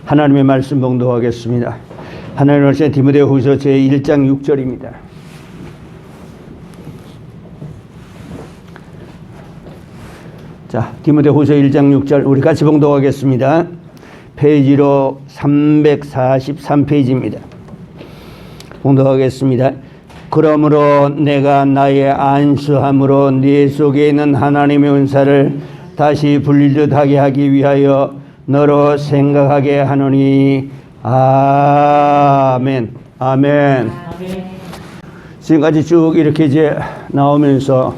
하나님의 말씀 봉독하겠습니다. 하나님의 말씀 디모데후서 제1장 6절입니다. 자, 디모데후서 1장 6절 우리 같이 봉독하겠습니다. 페이지로 343페이지입니다. 봉독하겠습니다. 그러므로 내가 나의 안수함으로 네 속에 있는 하나님의 은사를 다시 불릴듯 하게 하기 위하여 너로 생각하게 하노니. 아멘. 아멘. 지금까지 쭉 이렇게 이제 나오면서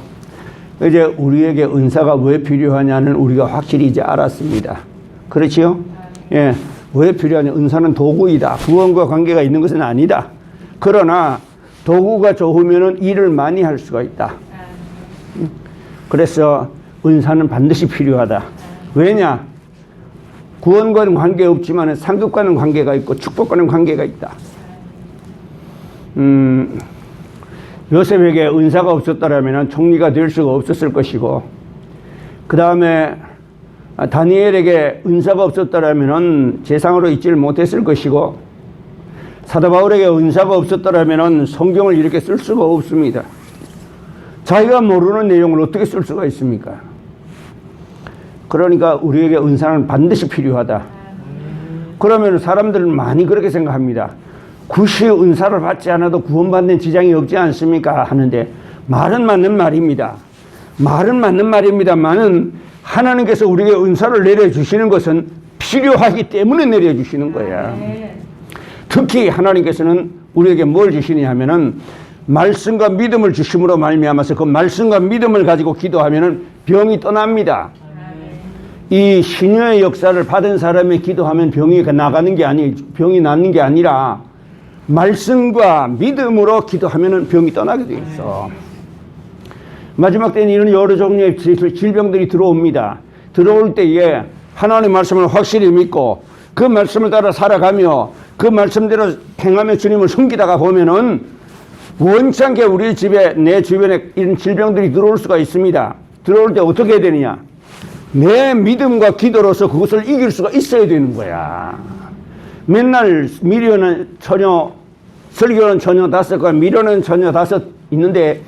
이제 우리에게 은사가 왜 필요하냐는 우리가 확실히 이제 알았습니다. 그렇지요? 예. 왜 필요하냐? 은사는 도구이다. 구원과 관계가 있는 것은 아니다. 그러나 도구가 좋으면 일을 많이 할 수가 있다. 그래서 은사는 반드시 필요하다. 왜냐? 구원과는 관계없지만 상급과는 관계가 있고 축복과는 관계가 있다. 요셉에게 은사가 없었더라면 총리가 될 수가 없었을 것이고, 그 다음에 다니엘에게 은사가 없었더라면 재상으로 있지를 못했을 것이고, 사도 바울에게 은사가 없었더라면 성경을 이렇게 쓸 수가 없습니다. 자기가 모르는 내용을 어떻게 쓸 수가 있습니까? 그러니까 우리에게 은사는 반드시 필요하다. 그러면 사람들은 많이 그렇게 생각합니다. 굳이 은사를 받지 않아도 구원받는 지장이 없지 않습니까? 하는데 말은 맞는 말입니다. 말은 맞는 말입니다만은 하나님께서 우리에게 은사를 내려주시는 것은 필요하기 때문에 내려주시는 거야. 특히 하나님께서는 우리에게 뭘 주시냐 하면은 말씀과 믿음을 주심으로 말미암아서 그 말씀과 믿음을 가지고 기도하면은 병이 떠납니다. 이 신유의 역사를 받은 사람이 기도하면 병이 나가는 게 병이 낫는 게 아니라 말씀과 믿음으로 기도하면은 병이 떠나게 돼 있어. 마지막 때는 이런 여러 종류의 질병들이 들어옵니다. 들어올 때에 하나님의 말씀을 확실히 믿고 그 말씀을 따라 살아가며 그 말씀대로 행하며 주님을 섬기다가 보면은 원찮게 우리 집에, 내 주변에 이런 질병들이 들어올 수가 있습니다. 들어올 때 어떻게 해야 되느냐? 내 믿음과 기도로서 그것을 이길 수가 있어야 되는 거야. 맨날 미련한 처녀, 슬기로운 처녀 5과 미련한 처녀 5 있는데,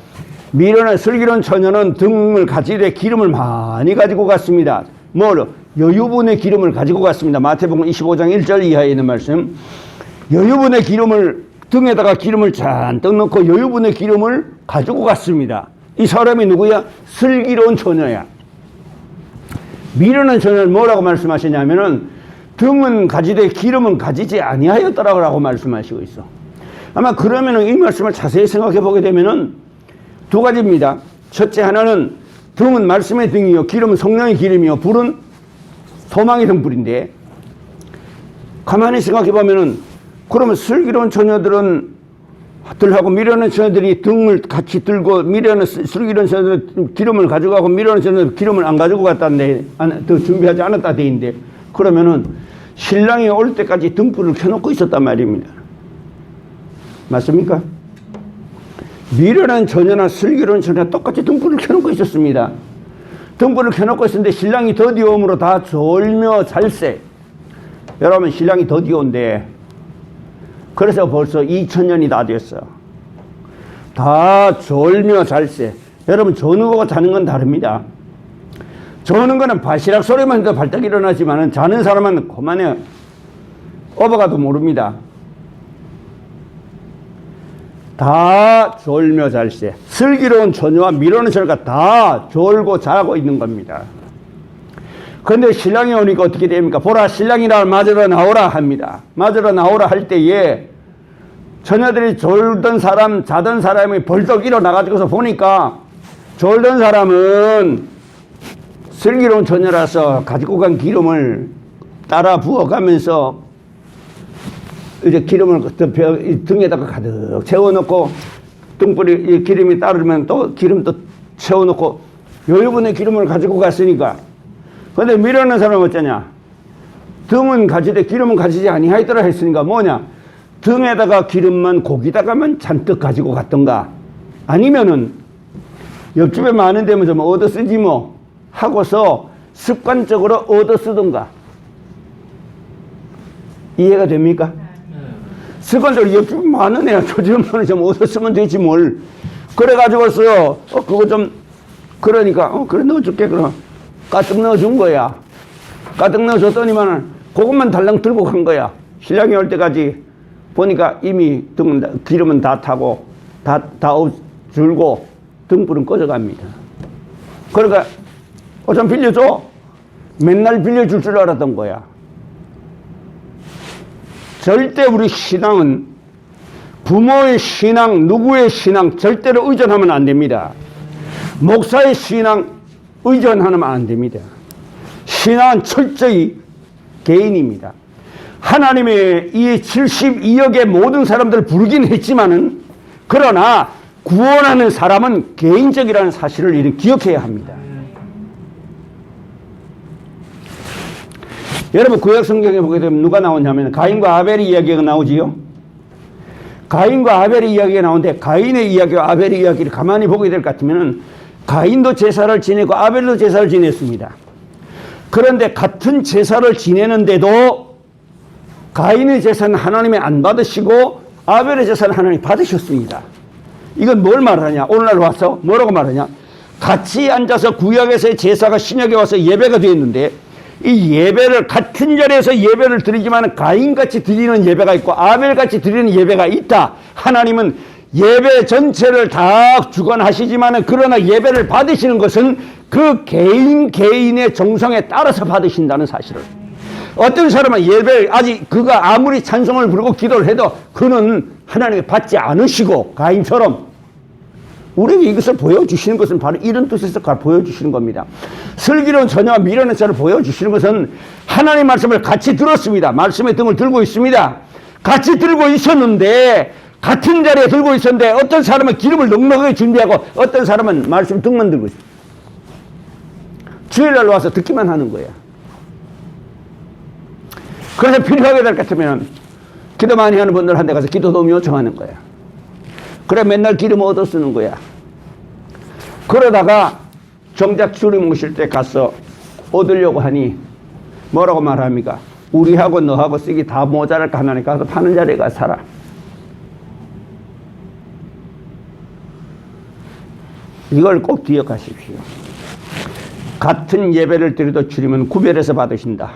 미련한 슬기로운 처녀는 등을 가지되 기름을 많이 가지고 갔습니다. 뭐로? 여유분의 기름을 가지고 갔습니다. 마태복음 25장 1절 이하에 있는 말씀. 여유분의 기름을, 등에다가 기름을 잔뜩 넣고 여유분의 기름을 가지고 갔습니다. 이 사람이 누구야? 슬기로운 처녀야. 미련한 처녀는 뭐라고 말씀하시냐면은 등은 가지되 기름은 가지지 아니하였더라고 말씀하시고 있어. 아마 그러면은 이 말씀을 자세히 생각해 보게 되면은 두 가지입니다. 첫째 하나는 등은 말씀의 등이요, 기름은 성령의 기름이요, 불은 소망의 등불인데, 가만히 생각해 보면은 그러면 슬기로운 처녀들은 들하고 미련한 처녀들이 등을 같이 들고 슬기로운 처녀들은 기름을 가져가고 미련한 처녀들은 기름을 안 가지고 갔다는데, 더 준비하지 않았다 돼 있는데, 그러면은 신랑이 올 때까지 등불을 켜놓고 있었단 말입니다. 맞습니까? 미련한 처녀나 슬기로운 처녀가 똑같이 등불을 켜놓고 있었습니다. 등불을 켜놓고 있었는데 신랑이 더디움으로 다 졸며 잘세. 여러분, 신랑이 더디온데 그래서 벌써 2000년이 다 됐어. 다 졸며 잘세. 여러분, 조는 거가 자는 건 다릅니다. 조는 거는 바시락 소리만 해도 발딱 일어나지만 자는 사람은 그만해 업어가도 모릅니다. 다 졸며 잘세. 슬기로운 처녀와 미련한 처녀가 다 졸고 자고 있는 겁니다. 그런데 신랑이 오니까 어떻게 됩니까? 보라, 신랑이라 맞으러 나오라 합니다. 맞으러 나오라 할 때에 처녀들이 졸던 사람, 자던 사람이 벌떡 일어나가지고서 보니까 졸던 사람은 슬기로운 처녀라서 가지고 간 기름을 따라 부어가면서 이제 기름을 등에다가 가득 채워놓고, 등불이 기름이 따르면 또 기름도 채워놓고 여유분의 기름을 가지고 갔으니까. 그런데 미련한 사람은 어쩌냐? 등은 가지되 기름은 가지지 아니하였더라 했으니까 뭐냐? 등에다가 기름만 고기다가만 잔뜩 가지고 갔던가, 아니면은 옆집에 많은 데면 좀 얻어 쓰지 뭐 하고서 습관적으로 얻어 쓰던가. 이해가 됩니까? 습관적으로 옆집 만원 내야 조지만원 좀 얻었으면 되지 뭘. 그래가지고서 그거 좀 그러니까 그래 넣어줄게 그럼 가득 넣어준 거야. 가득 넣어줬더니만은 그것만 달랑 들고 간 거야. 신랑이 올 때까지 보니까 이미 기름은 다 타고 다 줄고 등불은 꺼져갑니다. 그러니까 좀 빌려줘. 맨날 빌려줄 줄 알았던 거야. 절대 우리 신앙은 부모의 신앙, 누구의 신앙 절대로 의존하면 안 됩니다. 목사의 신앙 의존하면 안 됩니다. 신앙은 철저히 개인입니다. 하나님의 이 72억의 모든 사람들을 부르긴 했지만은 그러나 구원하는 사람은 개인적이라는 사실을 이렇게 기억해야 합니다. 여러분 구약 성경에 보게 되면 누가 나오냐면 가인과 아벨의 이야기가 나오지요. 가인과 아벨의 이야기가 나오는데 가인의 이야기와 아벨의 이야기를 가만히 보게 될 것 같으면 가인도 제사를 지내고 아벨도 제사를 지냈습니다. 그런데 같은 제사를 지내는데도 가인의 제사는 하나님이 안 받으시고 아벨의 제사는 하나님이 받으셨습니다. 이건 뭘 말하냐? 오늘날 와서 뭐라고 말하냐? 같이 앉아서 구약에서의 제사가 신약에 와서 예배가 되었는데 이 예배를 같은 자리에서 예배를 드리지만 가인같이 드리는 예배가 있고 아벨같이 드리는 예배가 있다. 하나님은 예배 전체를 다 주관하시지만 그러나 예배를 받으시는 것은 그 개인의 정성에 따라서 받으신다는 사실을. 어떤 사람은 예배를 아직 그가 아무리 찬송을 부르고 기도를 해도 그는 하나님이 받지 않으시고 가인처럼 우리에게 이것을 보여주시는 것은 바로 이런 뜻에서 보여주시는 겁니다. 슬기로운 처녀와 미련한 자를 보여주시는 것은 하나님 말씀을 같이 들었습니다. 말씀의 등을 들고 있습니다. 같이 들고 있었는데 같은 자리에 들고 있었는데 어떤 사람은 기름을 넉넉하게 준비하고 어떤 사람은 말씀 등만 들고 있어요. 주일날 와서 듣기만 하는 거예요. 그래서 필요하게 될 것 같으면 기도 많이 하는 분들한테 가서 기도 도움 요청하는 거야. 그래 맨날 기름 얻어 쓰는 거야. 그러다가 정작 주님 오실 때 가서 얻으려고 하니 뭐라고 말합니까? 우리하고 너하고 쓰기 다 모자랄까 하나님 가서 파는 자리에 가서 살아. 이걸 꼭 기억하십시오. 같은 예배를 드려도 주님은 구별해서 받으신다.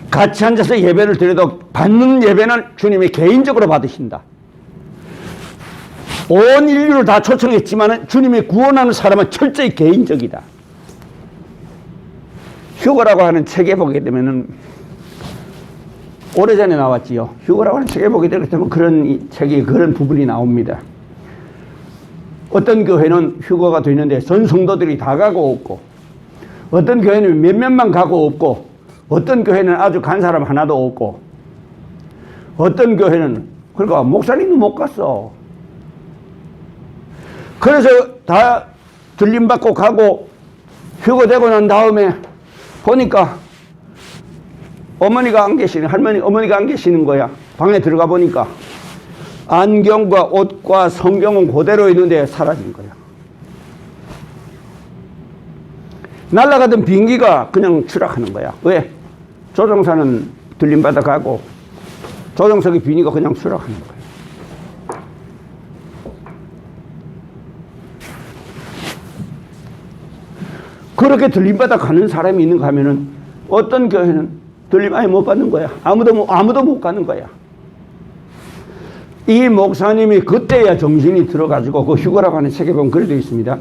같이 앉아서 예배를 드려도 받는 예배는 주님이 개인적으로 받으신다. 온 인류를 다 초청했지만 주님이 구원하는 사람은 철저히 개인적이다. 휴거라고 하는 책에 보게 되면은 오래전에 나왔지요. 휴거라고 하는 책에 보게 되면 그런 책이 그런 부분이 나옵니다. 어떤 교회는 휴거가 되는데 전 성도들이 다 가고 없고 어떤 교회는 몇몇만 가고 없고 어떤 교회는 아주 간 사람 하나도 없고 어떤 교회는 그러니까 목사님도 못 갔어. 그래서 다 들림받고 가고 휴거되고 난 다음에 보니까 어머니가 안 계시는 어머니가 안 계시는 거야. 방에 들어가 보니까 안경과 옷과 성경은 그대로 있는데 사라진 거야. 날아가던 비행기가 그냥 추락하는 거야. 왜? 조종사는 들림받아 가고 조종석의 비행기가 그냥 추락하는 거야. 그렇게 들림받아 가는 사람이 있는가 하면은 어떤 교회는 들림 아예 못 받는 거야. 아무도 못 가는 거야. 이 목사님이 그때야 정신이 들어가지고 그 휴거라고 하는 책에 보면 그래 되어 있습니다.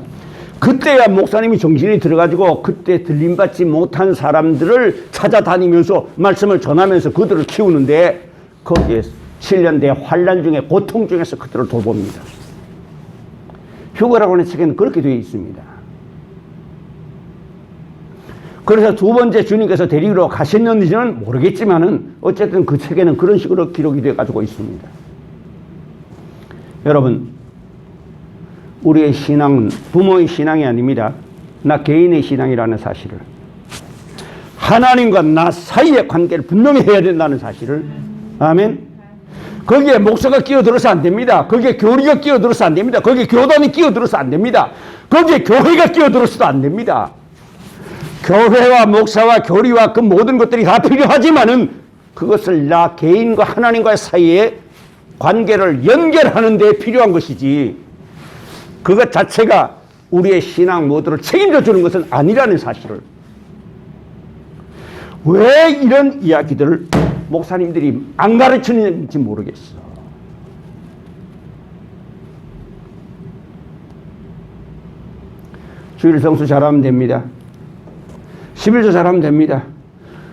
그때야 목사님이 정신이 들어가지고 그때 들림받지 못한 사람들을 찾아다니면서 말씀을 전하면서 그들을 키우는데 거기에 7년 대 환난 중에 고통 중에서 그들을 돌봅니다. 휴거라고 하는 책에는 그렇게 되어 있습니다. 그래서 두 번째 주님께서 데리러 가셨는지는 모르겠지만은 어쨌든 그 책에는 그런 식으로 기록이 되어 가지고 있습니다. 여러분, 우리의 신앙은 부모의 신앙이 아닙니다. 나 개인의 신앙이라는 사실을, 하나님과 나 사이의 관계를 분명히 해야 된다는 사실을, 아멘. 거기에 목사가 끼어들어서 안 됩니다. 거기에 교리가 끼어들어서 안 됩니다. 거기에 교단이 끼어들어서 안 됩니다. 거기에 교회가 끼어들어서도 안 됩니다. 교회와 목사와 교리와 그 모든 것들이 다 필요하지만은 그것을 나 개인과 하나님과의 사이에 관계를 연결하는 데 필요한 것이지 그것 자체가 우리의 신앙 모두를 책임져 주는 것은 아니라는 사실을. 왜 이런 이야기들을 목사님들이 안 가르치는지 모르겠어. 주일 성수 잘하면 됩니다. 11조 잘하면 됩니다.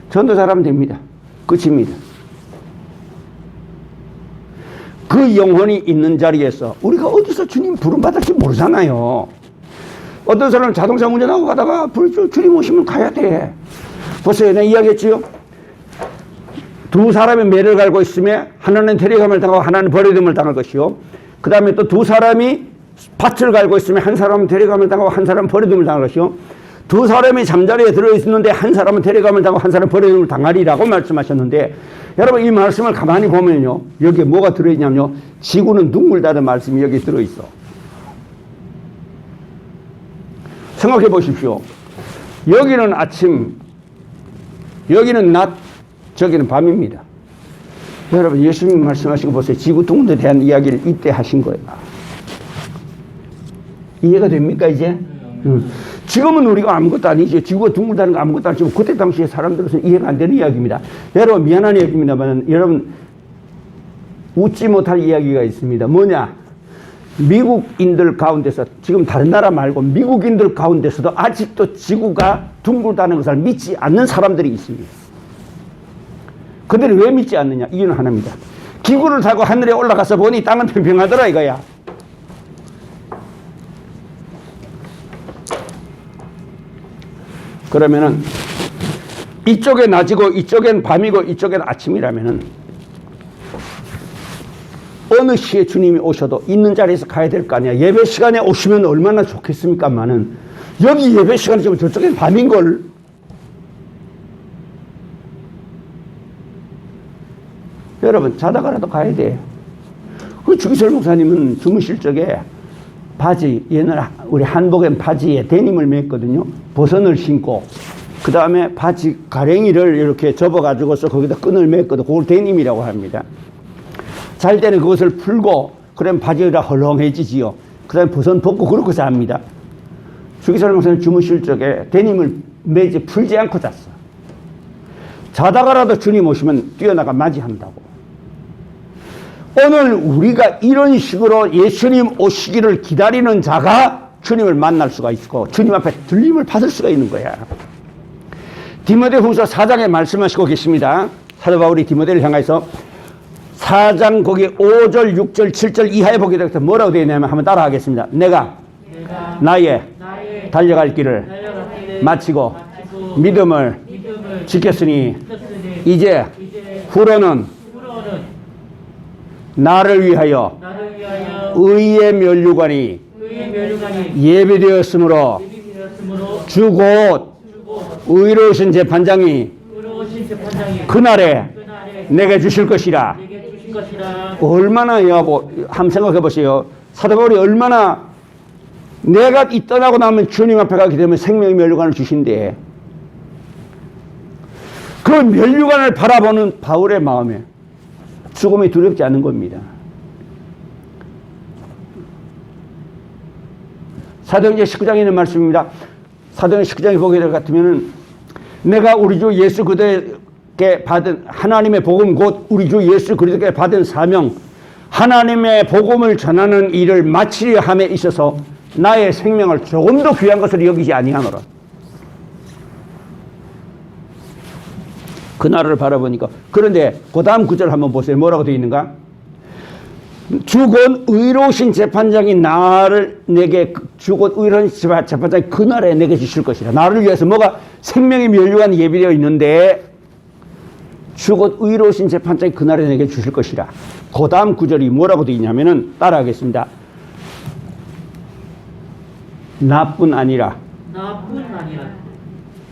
전도 잘하면 됩니다. 끝입니다. 그 영혼이 있는 자리에서 우리가 어디서 주님 부름받을지 모르잖아요. 어떤 사람은 자동차 운전하고 가다가 주님 오시면 가야 돼. 보세요. 내가 이야기했지요. 두 사람이 매를 갈고 있으면 하나는 데려감을 당하고 하나는 버려둠을 당할 것이요. 그 다음에 또 두 사람이 밭을 갈고 있으면 한 사람은 데려감을 당하고 한 사람은 버려둠을 당할 것이요. 두 사람이 잠자리에 들어있는데 한 사람은 데려감을 당하고 한 사람은 버려둠을 당하리라고 말씀하셨는데 여러분 이 말씀을 가만히 보면요. 여기에 뭐가 들어있냐면요. 지구는 둥글다는 말씀이 여기 들어있어. 생각해 보십시오. 여기는 아침, 여기는 낮, 저기는 밤입니다. 여러분 예수님 말씀하시고 보세요. 지구 둥글에 대한 이야기를 이때 하신 거예요. 이해가 됩니까 이제? 지금은 우리가 아무것도 아니죠. 지구가 둥글다는 거 아무것도 아니지만 그때 당시에 사람들로서는 이해가 안 되는 이야기입니다. 여러분 미안한 이야기입니다만 여러분 웃지 못할 이야기가 있습니다. 뭐냐? 미국인들 가운데서 지금 다른 나라 말고 미국인들 가운데서도 아직도 지구가 둥글다는 것을 믿지 않는 사람들이 있습니다. 그들이 왜 믿지 않느냐? 이유는 하나입니다. 기구를 타고 하늘에 올라가서 보니 땅은 평평하더라 이거야. 그러면은 이쪽에 낮이고 이쪽엔 밤이고 이쪽엔 아침이라면은 어느 시에 주님이 오셔도 있는 자리에서 가야 될 거 아니야. 예배 시간에 오시면 얼마나 좋겠습니까만은 여기 예배 시간이 지금 저쪽엔 밤인걸. 여러분 자다가라도 가야 돼. 그 주기철 목사님은 주무실 적에 바지, 옛날 우리 한복엔 바지에 데님을 맸거든요. 버선을 신고 그 다음에 바지 가랭이를 이렇게 접어가지고서 거기다 끈을 맸거든. 그걸 데님이라고 합니다. 잘 때는 그것을 풀고 그러면 바지가 헐렁해지지요. 그 다음에 버선 벗고 그렇게 잡니다. 주기철 목사님 주무실 적에 데님을 매지 풀지 않고 잤어. 자다가라도 주님 오시면 뛰어나가 맞이한다고. 오늘 우리가 이런 식으로 예수님 오시기를 기다리는 자가 주님을 만날 수가 있고 주님 앞에 들림을 받을 수가 있는 거야. 디모데후서 4장에 말씀하시고 계십니다. 사도 바울이 디모데를 향해서 4장 거기 5절, 6절, 7절 이하에 보게 되겠다. 뭐라고 되어 있냐면 한번 따라 하겠습니다. 내가 나의 달려갈 길을 마치고 믿음을 지켰으니 이제 후로는 나를 위하여 의의 면류관이 예비되었으므로 주 곧 의로우신 재판장이 그날에 내게 주실 것이라. 얼마나 여하고 한번 생각해 보세요. 사도 바울이 얼마나 내가 이 떠나고 나면 주님 앞에 가게 되면 생명의 면류관을 주신대. 그 면류관을 바라보는 바울의 마음에 죽음이 두렵지 않은 겁니다. 사도행전 19장에 있는 말씀입니다. 사도행전 19장에 보게 될 것 같으면 내가 우리 주 예수 그리스도께 받은 하나님의 복음 곧 우리 주 예수 그리스도께 받은 사명 하나님의 복음을 전하는 일을 마치려 함에 있어서 나의 생명을 조금도 귀한 것을 여기지 아니하노라. 그날을 바라보니까. 그런데 그 다음 구절 한번 보세요. 뭐라고 되어 있는가? 주 곧 의로우신 재판장이 나를 내게 주 곧 의로우신 재판장이 그날에 내게 주실 것이라. 나를 위해서 뭐가 생명의 면류관이 예비되어 있는데 주 곧 의로우신 재판장이 그날에 내게 주실 것이라. 그 다음 구절이 뭐라고 되어 있냐면은 따라하겠습니다. 나뿐 아니라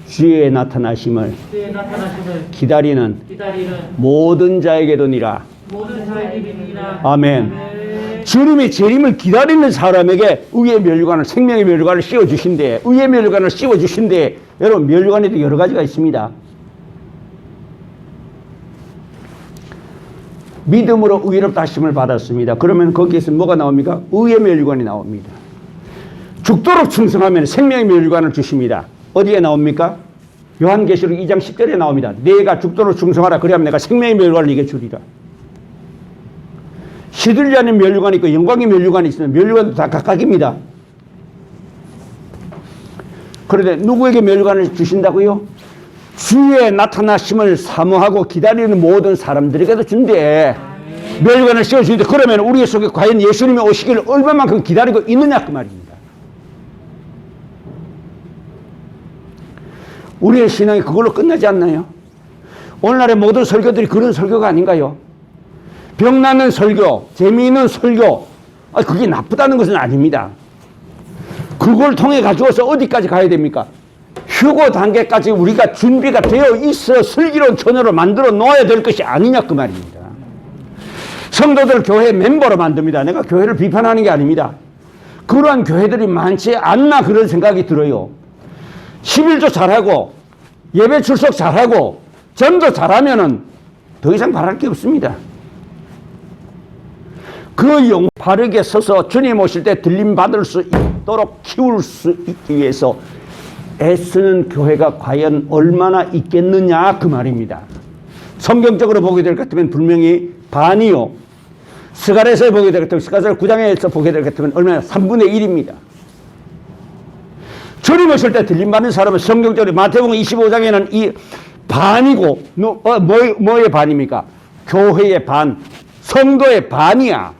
주의 나타나심을 기다리는 모든 자에게도니라. 아멘. 주님의 재림을 기다리는 사람에게 의의 면류관을 생명의 면류관을 씌워주신대. 의의 면류관을 씌워주신대. 여러분 면류관에도 여러 가지가 있습니다. 믿음으로 의롭 다심을 받았습니다. 그러면 거기에서 뭐가 나옵니까? 의의 멸류관이 나옵니다. 죽도록 충성하면 생명의 멸류관을 주십니다. 어디에 나옵니까? 요한계시록 2장 10절에 나옵니다. 내가 죽도록 충성하라. 그래야 내가 생명의 멸류관을 네게 주리라. 시들지 않는 멸류관이 있고 영광의 멸류관이 있으면 멸류관도 다 각각입니다. 그런데 누구에게 멸류관을 주신다고요? 주의 나타나심을 사모하고 기다리는 모든 사람들에게도 준대. 멸류관을 씌워주는데 그러면 우리 속에 과연 예수님이 오시기를 얼마만큼 기다리고 있느냐 그 말입니다. 우리의 신앙이 그걸로 끝나지 않나요? 오늘날의 모든 설교들이 그런 설교가 아닌가요? 병나는 설교, 재미있는 설교, 그게 나쁘다는 것은 아닙니다. 그걸 통해 가지고서 어디까지 가야 됩니까? 휴고 단계까지 우리가 준비가 되어 있어 슬기로운 처녀로 만들어 놓아야 될 것이 아니냐 그 말입니다. 성도들 교회 멤버로 만듭니다. 내가 교회를 비판하는 게 아닙니다. 그러한 교회들이 많지 않나 그런 생각이 들어요. 11조 잘하고 예배 출석 잘하고 전도 잘하면은 더 이상 바랄 게 없습니다. 그 영 바르게 서서 주님 오실 때 들림 받을 수 있도록 키울 수 있기 위해서 애쓰는 교회가 과연 얼마나 있겠느냐 그 말입니다. 성경적으로 보게 될 것 같으면 분명히 반이요. 스가랴서에 보게 될 것 같으면 스가랴서 9장에서 보게 될 것 같으면 얼마나 3분의 1입니다. 주님 오실 때 들림 받는 사람은 성경적으로 마태복음 25장에는 이 반이고 뭐의 반입니까? 교회의 반, 성도의 반이야.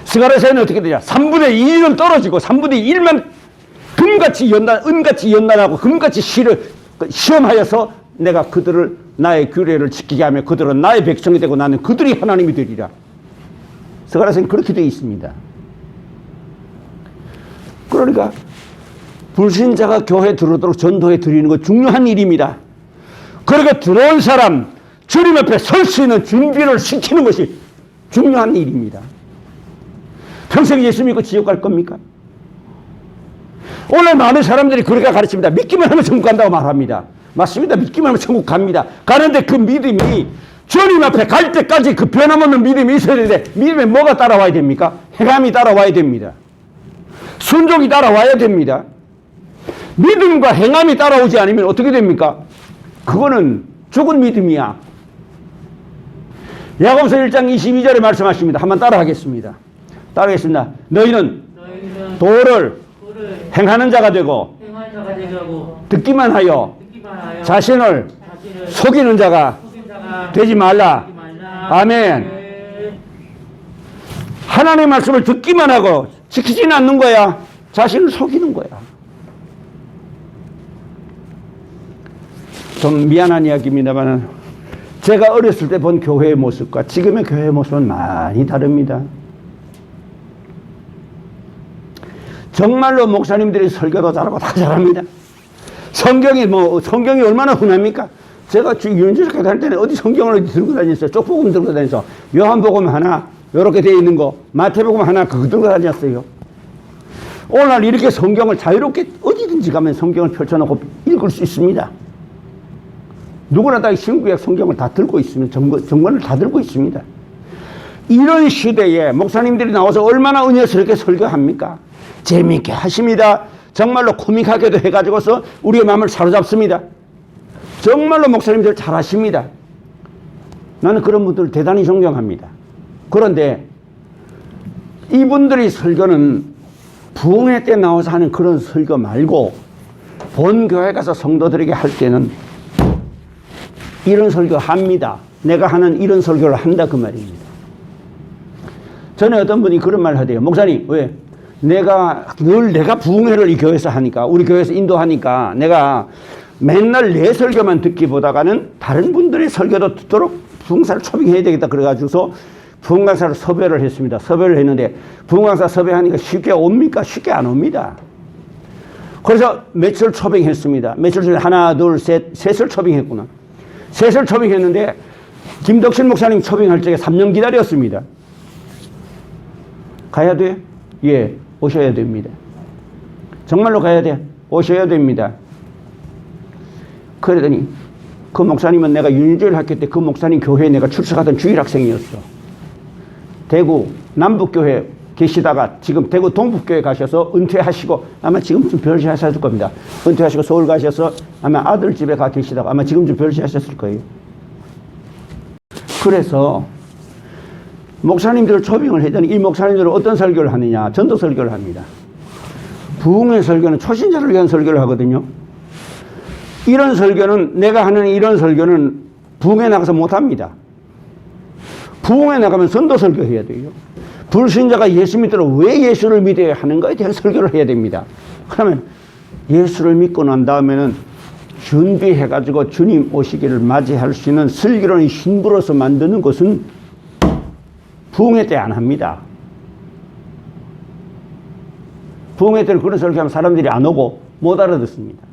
스가랴서에는 어떻게 되냐? 3분의 2는 떨어지고 3분의 1만 금같이 은같이 연단하고 금같이 시험하여서 내가 그들을 나의 규례를 지키게 하며 그들은 나의 백성이 되고 나는 그들이 하나님이 되리라. 스가랴서는 그렇게 되어 있습니다. 그러니까 불신자가 교회에 들어오도록 전도해 드리는 것 중요한 일입니다. 그러니까 들어온 사람 주님 앞에 설 수 있는 준비를 시키는 것이 중요한 일입니다. 평생 예수 믿고 지옥 갈 겁니까? 오늘 많은 사람들이 그렇게 가르칩니다. 믿기만 하면 천국 간다고 말합니다. 맞습니다. 믿기만 하면 천국 갑니다. 가는데 그 믿음이 주님 앞에 갈 때까지 그 변함없는 믿음이 있어야 되는데 믿음에 뭐가 따라와야 됩니까? 행함이 따라와야 됩니다. 순종이 따라와야 됩니다. 믿음과 행함이 따라오지 않으면 어떻게 됩니까? 그거는 죽은 믿음이야. 야고보서 1장 22절에 말씀하십니다. 한번 따라하겠습니다. 따라하겠습니다. 너희는 도를 행하는 자가 되고 듣기만 하여 자신을 속이는 자가 되지 말라. 아멘. 하나님의 말씀을 듣기만 하고 지키지는 않는 거야. 자신을 속이는 거야. 좀 미안한 이야기입니다만 제가 어렸을 때 본 교회의 모습과 지금의 교회의 모습은 많이 다릅니다. 정말로 목사님들이 설교도 잘하고 다 잘합니다. 성경이 얼마나 흔합니까? 제가 유인주석회 다닐 때는 어디 성경을 들고 다녔어요. 쪽복음 들고 다녔어. 요한복음 하나 이렇게 되어 있는 거, 마태복음 하나 그거 들고 다녔어요. 오늘 이렇게 성경을 자유롭게 어디든지 가면 성경을 펼쳐놓고 읽을 수 있습니다. 누구나 다 신구약 성경을 다 들고 있으면 정권을 다 들고 있습니다. 이런 시대에 목사님들이 나와서 얼마나 은혜스럽게 설교합니까? 재미있게 하십니다. 정말로 코믹하게도 해가지고서 우리의 마음을 사로잡습니다. 정말로 목사님들 잘하십니다. 나는 그런 분들 대단히 존경합니다. 그런데 이분들의 설교는 부흥회 때 나와서 하는 그런 설교 말고 본교회 가서 성도들에게 할 때는 이런 설교 합니다. 내가 하는 이런 설교를 한다 그 말입니다. 전에 어떤 분이 그런 말을 하대요. 목사님 왜? 내가 부흥회를 이 교회에서 하니까 우리 교회에서 인도하니까 내가 맨날 내 설교만 듣기보다는 다른 분들의 설교도 듣도록 부흥사를 초빙해야 되겠다 그래가지고서 부흥강사를 섭외를 했습니다. 섭외를 했는데 부흥강사 섭외하니까 쉽게 옵니까? 쉽게 안 옵니다. 그래서 며칠 초빙했습니다. 며칠 중에 하나, 둘, 셋을 초빙했구나. 셋을 초빙했는데 김덕신 목사님 초빙할 적에 3년 기다렸습니다. 가야 돼요? 예, 오셔야 됩니다. 정말로 가야 돼. 오셔야 됩니다. 그러더니 그 목사님은 내가 윤희절 학교 때 그 목사님 교회에 내가 출석하던 주일학생이었어. 대구 남북교회 계시다가 지금 대구 동북교회 가셔서 은퇴하시고 아마 지금쯤 별시하셨을 겁니다. 은퇴하시고 서울 가셔서 아마 아들 집에 가 계시다가 아마 지금쯤 별시하셨을 거예요. 그래서 목사님들을 초빙을 했더니 이 목사님들은 어떤 설교를 하느냐? 전도 설교를 합니다. 부흥의 설교는 초신자를 위한 설교를 하거든요. 이런 설교는 내가 하는 이런 설교는 부흥에 나가서 못합니다. 부흥에 나가면 전도 설교해야 돼요. 불신자가 예수 믿도록 왜 예수를 믿어야 하는가에 대한 설교를 해야 됩니다. 그러면 예수를 믿고 난 다음에는 준비해가지고 주님 오시기를 맞이할 수 있는 슬기로운 힘부로서 만드는 것은 부흥회 때 안 합니다. 부흥회 때는 그런 설교하면 사람들이 안 오고 못 알아듣습니다.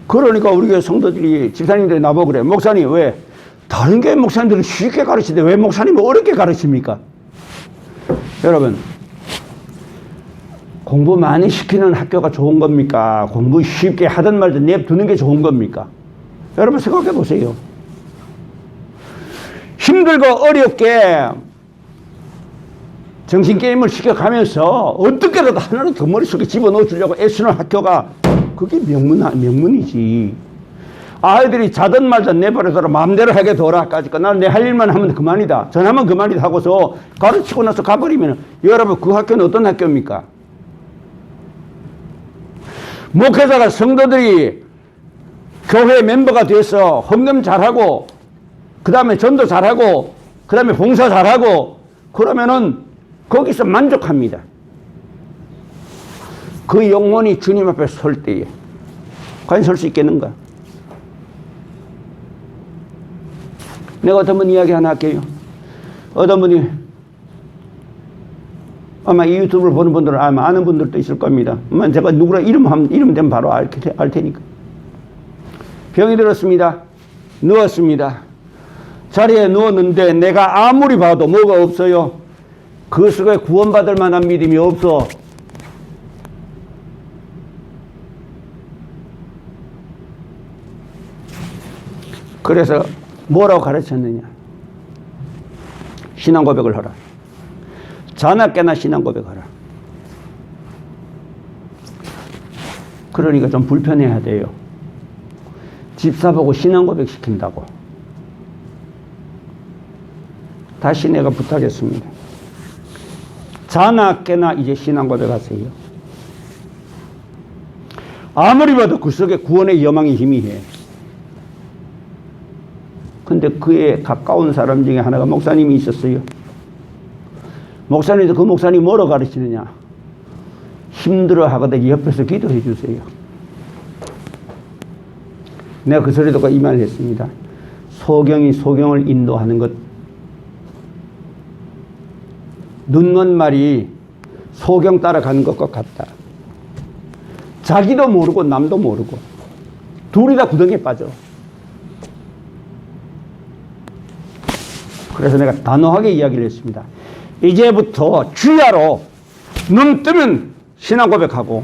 그러니까 우리 교회 성도들이 집사님들이 나보고 그래. 목사님 왜 다른 교회 목사님들은 쉽게 가르치는데 왜 목사님은 어렵게 가르칩니까? 여러분, 공부 많이 시키는 학교가 좋은 겁니까? 공부 쉽게 하든 말든 냅두는 게 좋은 겁니까? 여러분 생각해 보세요. 힘들고 어렵게 정신게임을 시켜가면서 어떻게라도 하나를 더 머릿속에 집어넣어 주려고 애쓰는 학교가 그게 명문이지. 아이들이 자든 말든 내버려둬라 마음대로 하게 둬라까지 나는 내 할 일만 하면 그만이다. 전하면 그만이다 하고서 가르치고 나서 가버리면 여러분 그 학교는 어떤 학교입니까? 목회자가 성도들이 교회 멤버가 돼서 헌금 잘하고 그 다음에 전도 잘하고 그 다음에 봉사 잘하고 그러면은 거기서 만족합니다. 그 영혼이 주님 앞에 설 때에 과연 설 수 있겠는가? 내가 어떤 분 이야기 하나 할게요. 어떤 분이 아마 이 유튜브를 보는 분들은 아마 아는 분들도 있을 겁니다. 아마 제가 누구라 이름 되면 바로 알 테니까. 병이 들었습니다. 누웠습니다. 자리에 누웠는데 내가 아무리 봐도 뭐가 없어요. 그 속에 구원받을 만한 믿음이 없어. 그래서 뭐라고 가르쳤느냐? 신앙 고백을 하라. 자나 깨나 신앙 고백하라. 그러니까 좀 불편해야 돼요. 집사 보고 신앙 고백 시킨다고. 다시 내가 부탁했습니다. 자나 깨나 이제 신앙 고백하세요. 아무리 봐도 그 속에 구원의 여망이 희미해. 근데 그에 가까운 사람 중에 하나가 목사님이 있었어요. 목사님도 그 목사님이 뭐로 가르치느냐? 힘들어 하거든 옆에서 기도해 주세요. 내가 그 소리 듣고 이 말을 했습니다. 소경이 소경을 인도하는 것. 눈먼 말이 소경 따라가는 것과 같다. 자기도 모르고 남도 모르고 둘이 다 구덩이에 빠져. 그래서 내가 단호하게 이야기를 했습니다. 이제부터 주야로 눈 뜨면 신앙 고백하고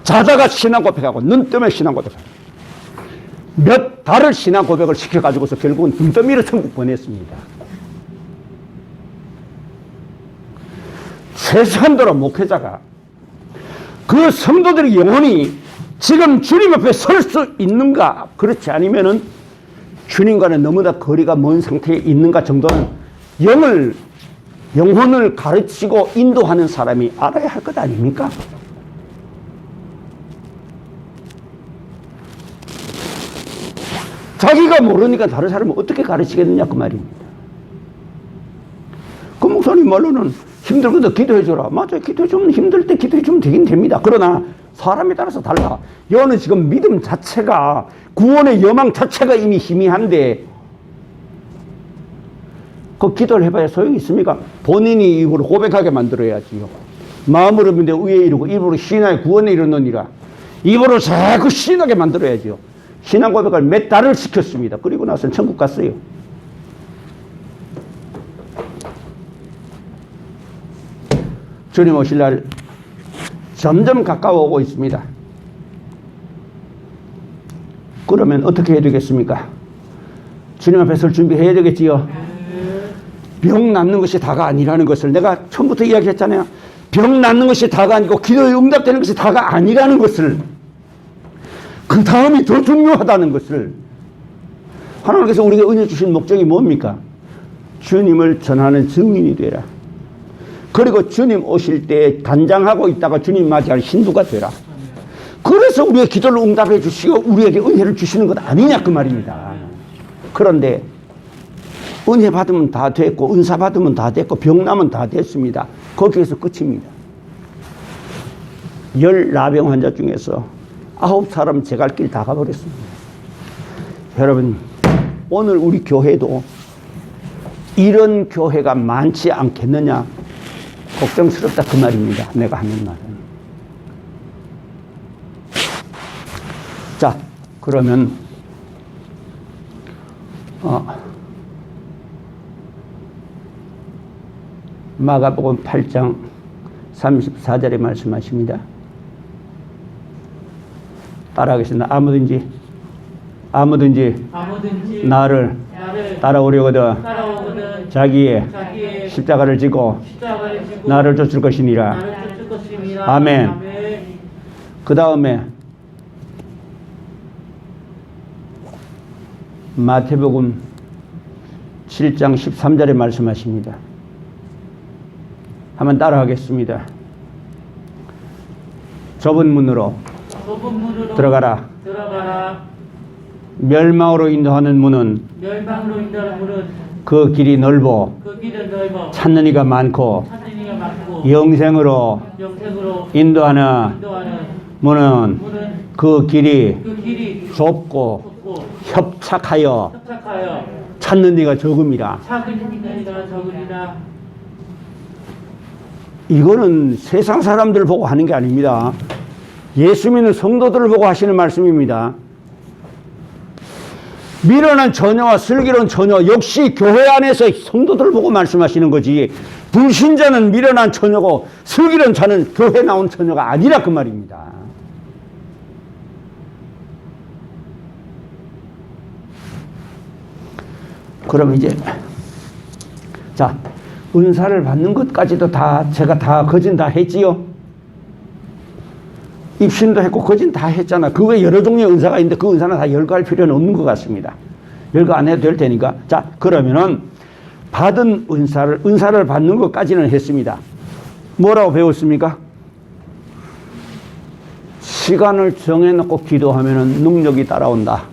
자다가 신앙 고백하고 눈 뜨면 신앙 고백하고 몇 달을 신앙 고백을 시켜가지고서 결국은 눈떠미로 천국 보냈습니다. 최소한도로 목회자가 그 성도들의 영혼이 지금 주님 앞에 설 수 있는가 그렇지 않으면은 주님과는 너무나 거리가 먼 상태에 있는가 정도는 영혼을 가르치고 인도하는 사람이 알아야 할 것 아닙니까? 자기가 모르니까 다른 사람을 어떻게 가르치겠느냐 그 말입니다. 그 목사님 말로는 힘들거든 기도해줘라. 맞아요. 기도해주면 힘들 때 기도해주면 되긴 됩니다. 그러나 사람에 따라서 달라. 여는 지금 믿음 자체가 구원의 여망 자체가 이미 희미한데 그 기도를 해봐야 소용이 있습니까? 본인이 입으로 고백하게 만들어야지요. 마음으로 믿는데 의에 이르고 입으로 신하의 구원에 이르느니라. 입으로 자꾸 신하게 만들어야지요. 신앙 고백을 몇 달을 시켰습니다. 그리고 나서는 천국 갔어요. 주님 오실 날 점점 가까워 오고 있습니다. 그러면 어떻게 해야 되겠습니까? 주님 앞에 설 준비해야 되겠지요. 병 낫는 것이 다가 아니라는 것을 내가 처음부터 이야기했잖아요. 병 낫는 것이 다가 아니고 기도에 응답되는 것이 다가 아니라는 것을, 그 다음이 더 중요하다는 것을, 하나님께서 우리에게 은혜 주신 목적이 뭡니까? 주님을 전하는 증인이 되라. 그리고 주님 오실 때 단장하고 있다가 주님 맞이할 신부가 되라. 그래서 우리의 기도를 응답해 주시고 우리에게 은혜를 주시는 것 아니냐 그 말입니다. 그런데 은혜 받으면 다 됐고 은사 받으면 다 됐고 병 나면 다 됐습니다. 거기에서 끝입니다. 10나병 환자 중에서 9사람 제 갈 길 다 가버렸습니다. 여러분, 오늘 우리 교회도 이런 교회가 많지 않겠느냐 걱정스럽다 그 말입니다. 내가 하는 말은. 자, 그러면 마가복음 8장 34절에 말씀하십니다. 따라하겠습니다. 아무든지 나를 따라오려거든 자기의 십자가를 지고 나를 쫓을 것이니라. 아멘. 그 다음에 마태복음 7장 13절에 말씀하십니다. 한번 따라하겠습니다. 좁은 문으로 들어가라. 멸망으로 인도하는 문은 그 길이 넓어 찾는 이가 많고 영생으로 인도하는 문은 그 길이 좁고 협착하여 찾는 이가 적음이라. 이거는 세상 사람들 보고 하는 게 아닙니다. 예수 믿는 성도들을 보고 하시는 말씀입니다. 미련한 처녀와 슬기로운 처녀 역시 교회 안에서 성도들을 보고 말씀하시는 거지, 불신자는 미련한 처녀고 슬기로운 자는 교회 나온 처녀가 아니라 그 말입니다. 그럼 이제 자, 은사를 받는 것까지도 다 제가 다 거진 다 했지요. 입신도 했고 거진 다 했잖아. 그 외에 여러 종류의 은사가 있는데 그 은사는 다 열거할 필요는 없는 것 같습니다. 열거 안 해도 될 테니까. 자, 그러면은 받은 은사를 받는 것까지는 했습니다. 뭐라고 배웠습니까? 시간을 정해놓고 기도하면은 능력이 따라온다.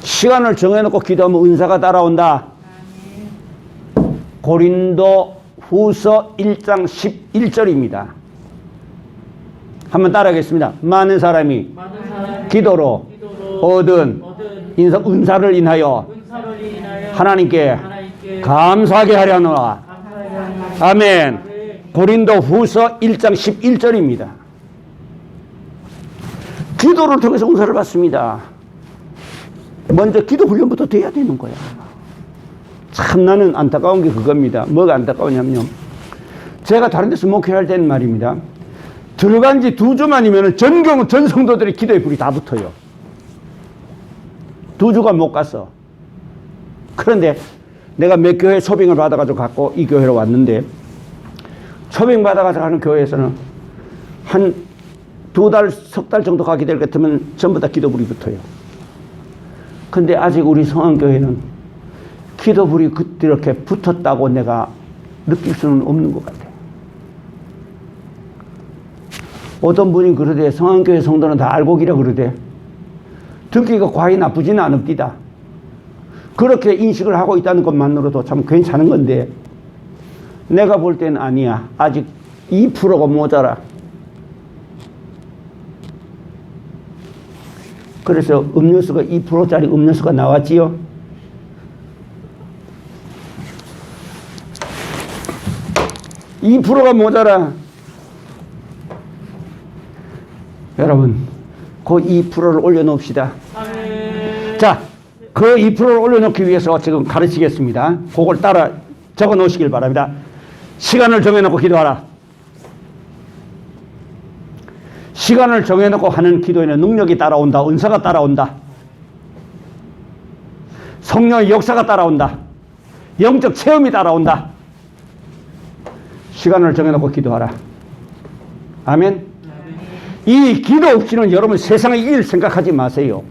시간을 정해놓고 기도하면 은사가 따라온다. 고린도 후서 1장 11절입니다. 한번 따라하겠습니다. 많은 사람이 기도로 얻은 은사를 인하여 하나님께 감사하게 하려노라. 아멘. 고린도 후서 1장 11절입니다. 기도를 통해서 은사를 받습니다. 먼저 기도 훈련부터 돼야 되는 거야. 참 나는 안타까운 게 그겁니다. 뭐가 안타까우냐면요, 제가 다른 데서 목회할 때는 말입니다, 들어간 지 2주만이면 전 성도들의 기도에 불이 다 붙어요. 2주가 못 갔어. 그런데 내가 몇 교회 초빙을 받아가지고 갖고 이 교회로 왔는데, 초빙 받아가지고 가는 교회에서는 한 2달, 석 달 정도 가게 될 것 같으면 전부 다 기도불이 붙어요. 근데 아직 우리 성안교회는 기도불이 그렇게 붙었다고 내가 느낄 수는 없는 것 같아요. 어떤 분이 그러대, 성안교회 성도는 다 알고기라 그러대. 듣기가 과히 나쁘지는 않읍니다. 그렇게 인식을 하고 있다는 것만으로도 참 괜찮은 건데, 내가 볼 때는 아니야. 아직 2%가 모자라. 그래서 음료수가 2%짜리 음료수가 나왔지요. (2%가) 모자라. 여러분, 그 2%를 올려놓읍시다. 자, 그 2%를 올려놓기 위해서 지금 가르치겠습니다. 그걸 따라 적어 놓으시길 바랍니다. 시간을 정해놓고 기도하라. 시간을 정해놓고 하는 기도에는 능력이 따라온다. 은사가 따라온다. 성령의 역사가 따라온다. 영적 체험이 따라온다. 시간을 정해놓고 기도하라. 아멘. 이 기도 없이는 여러분 세상을 이길 생각하지 마세요.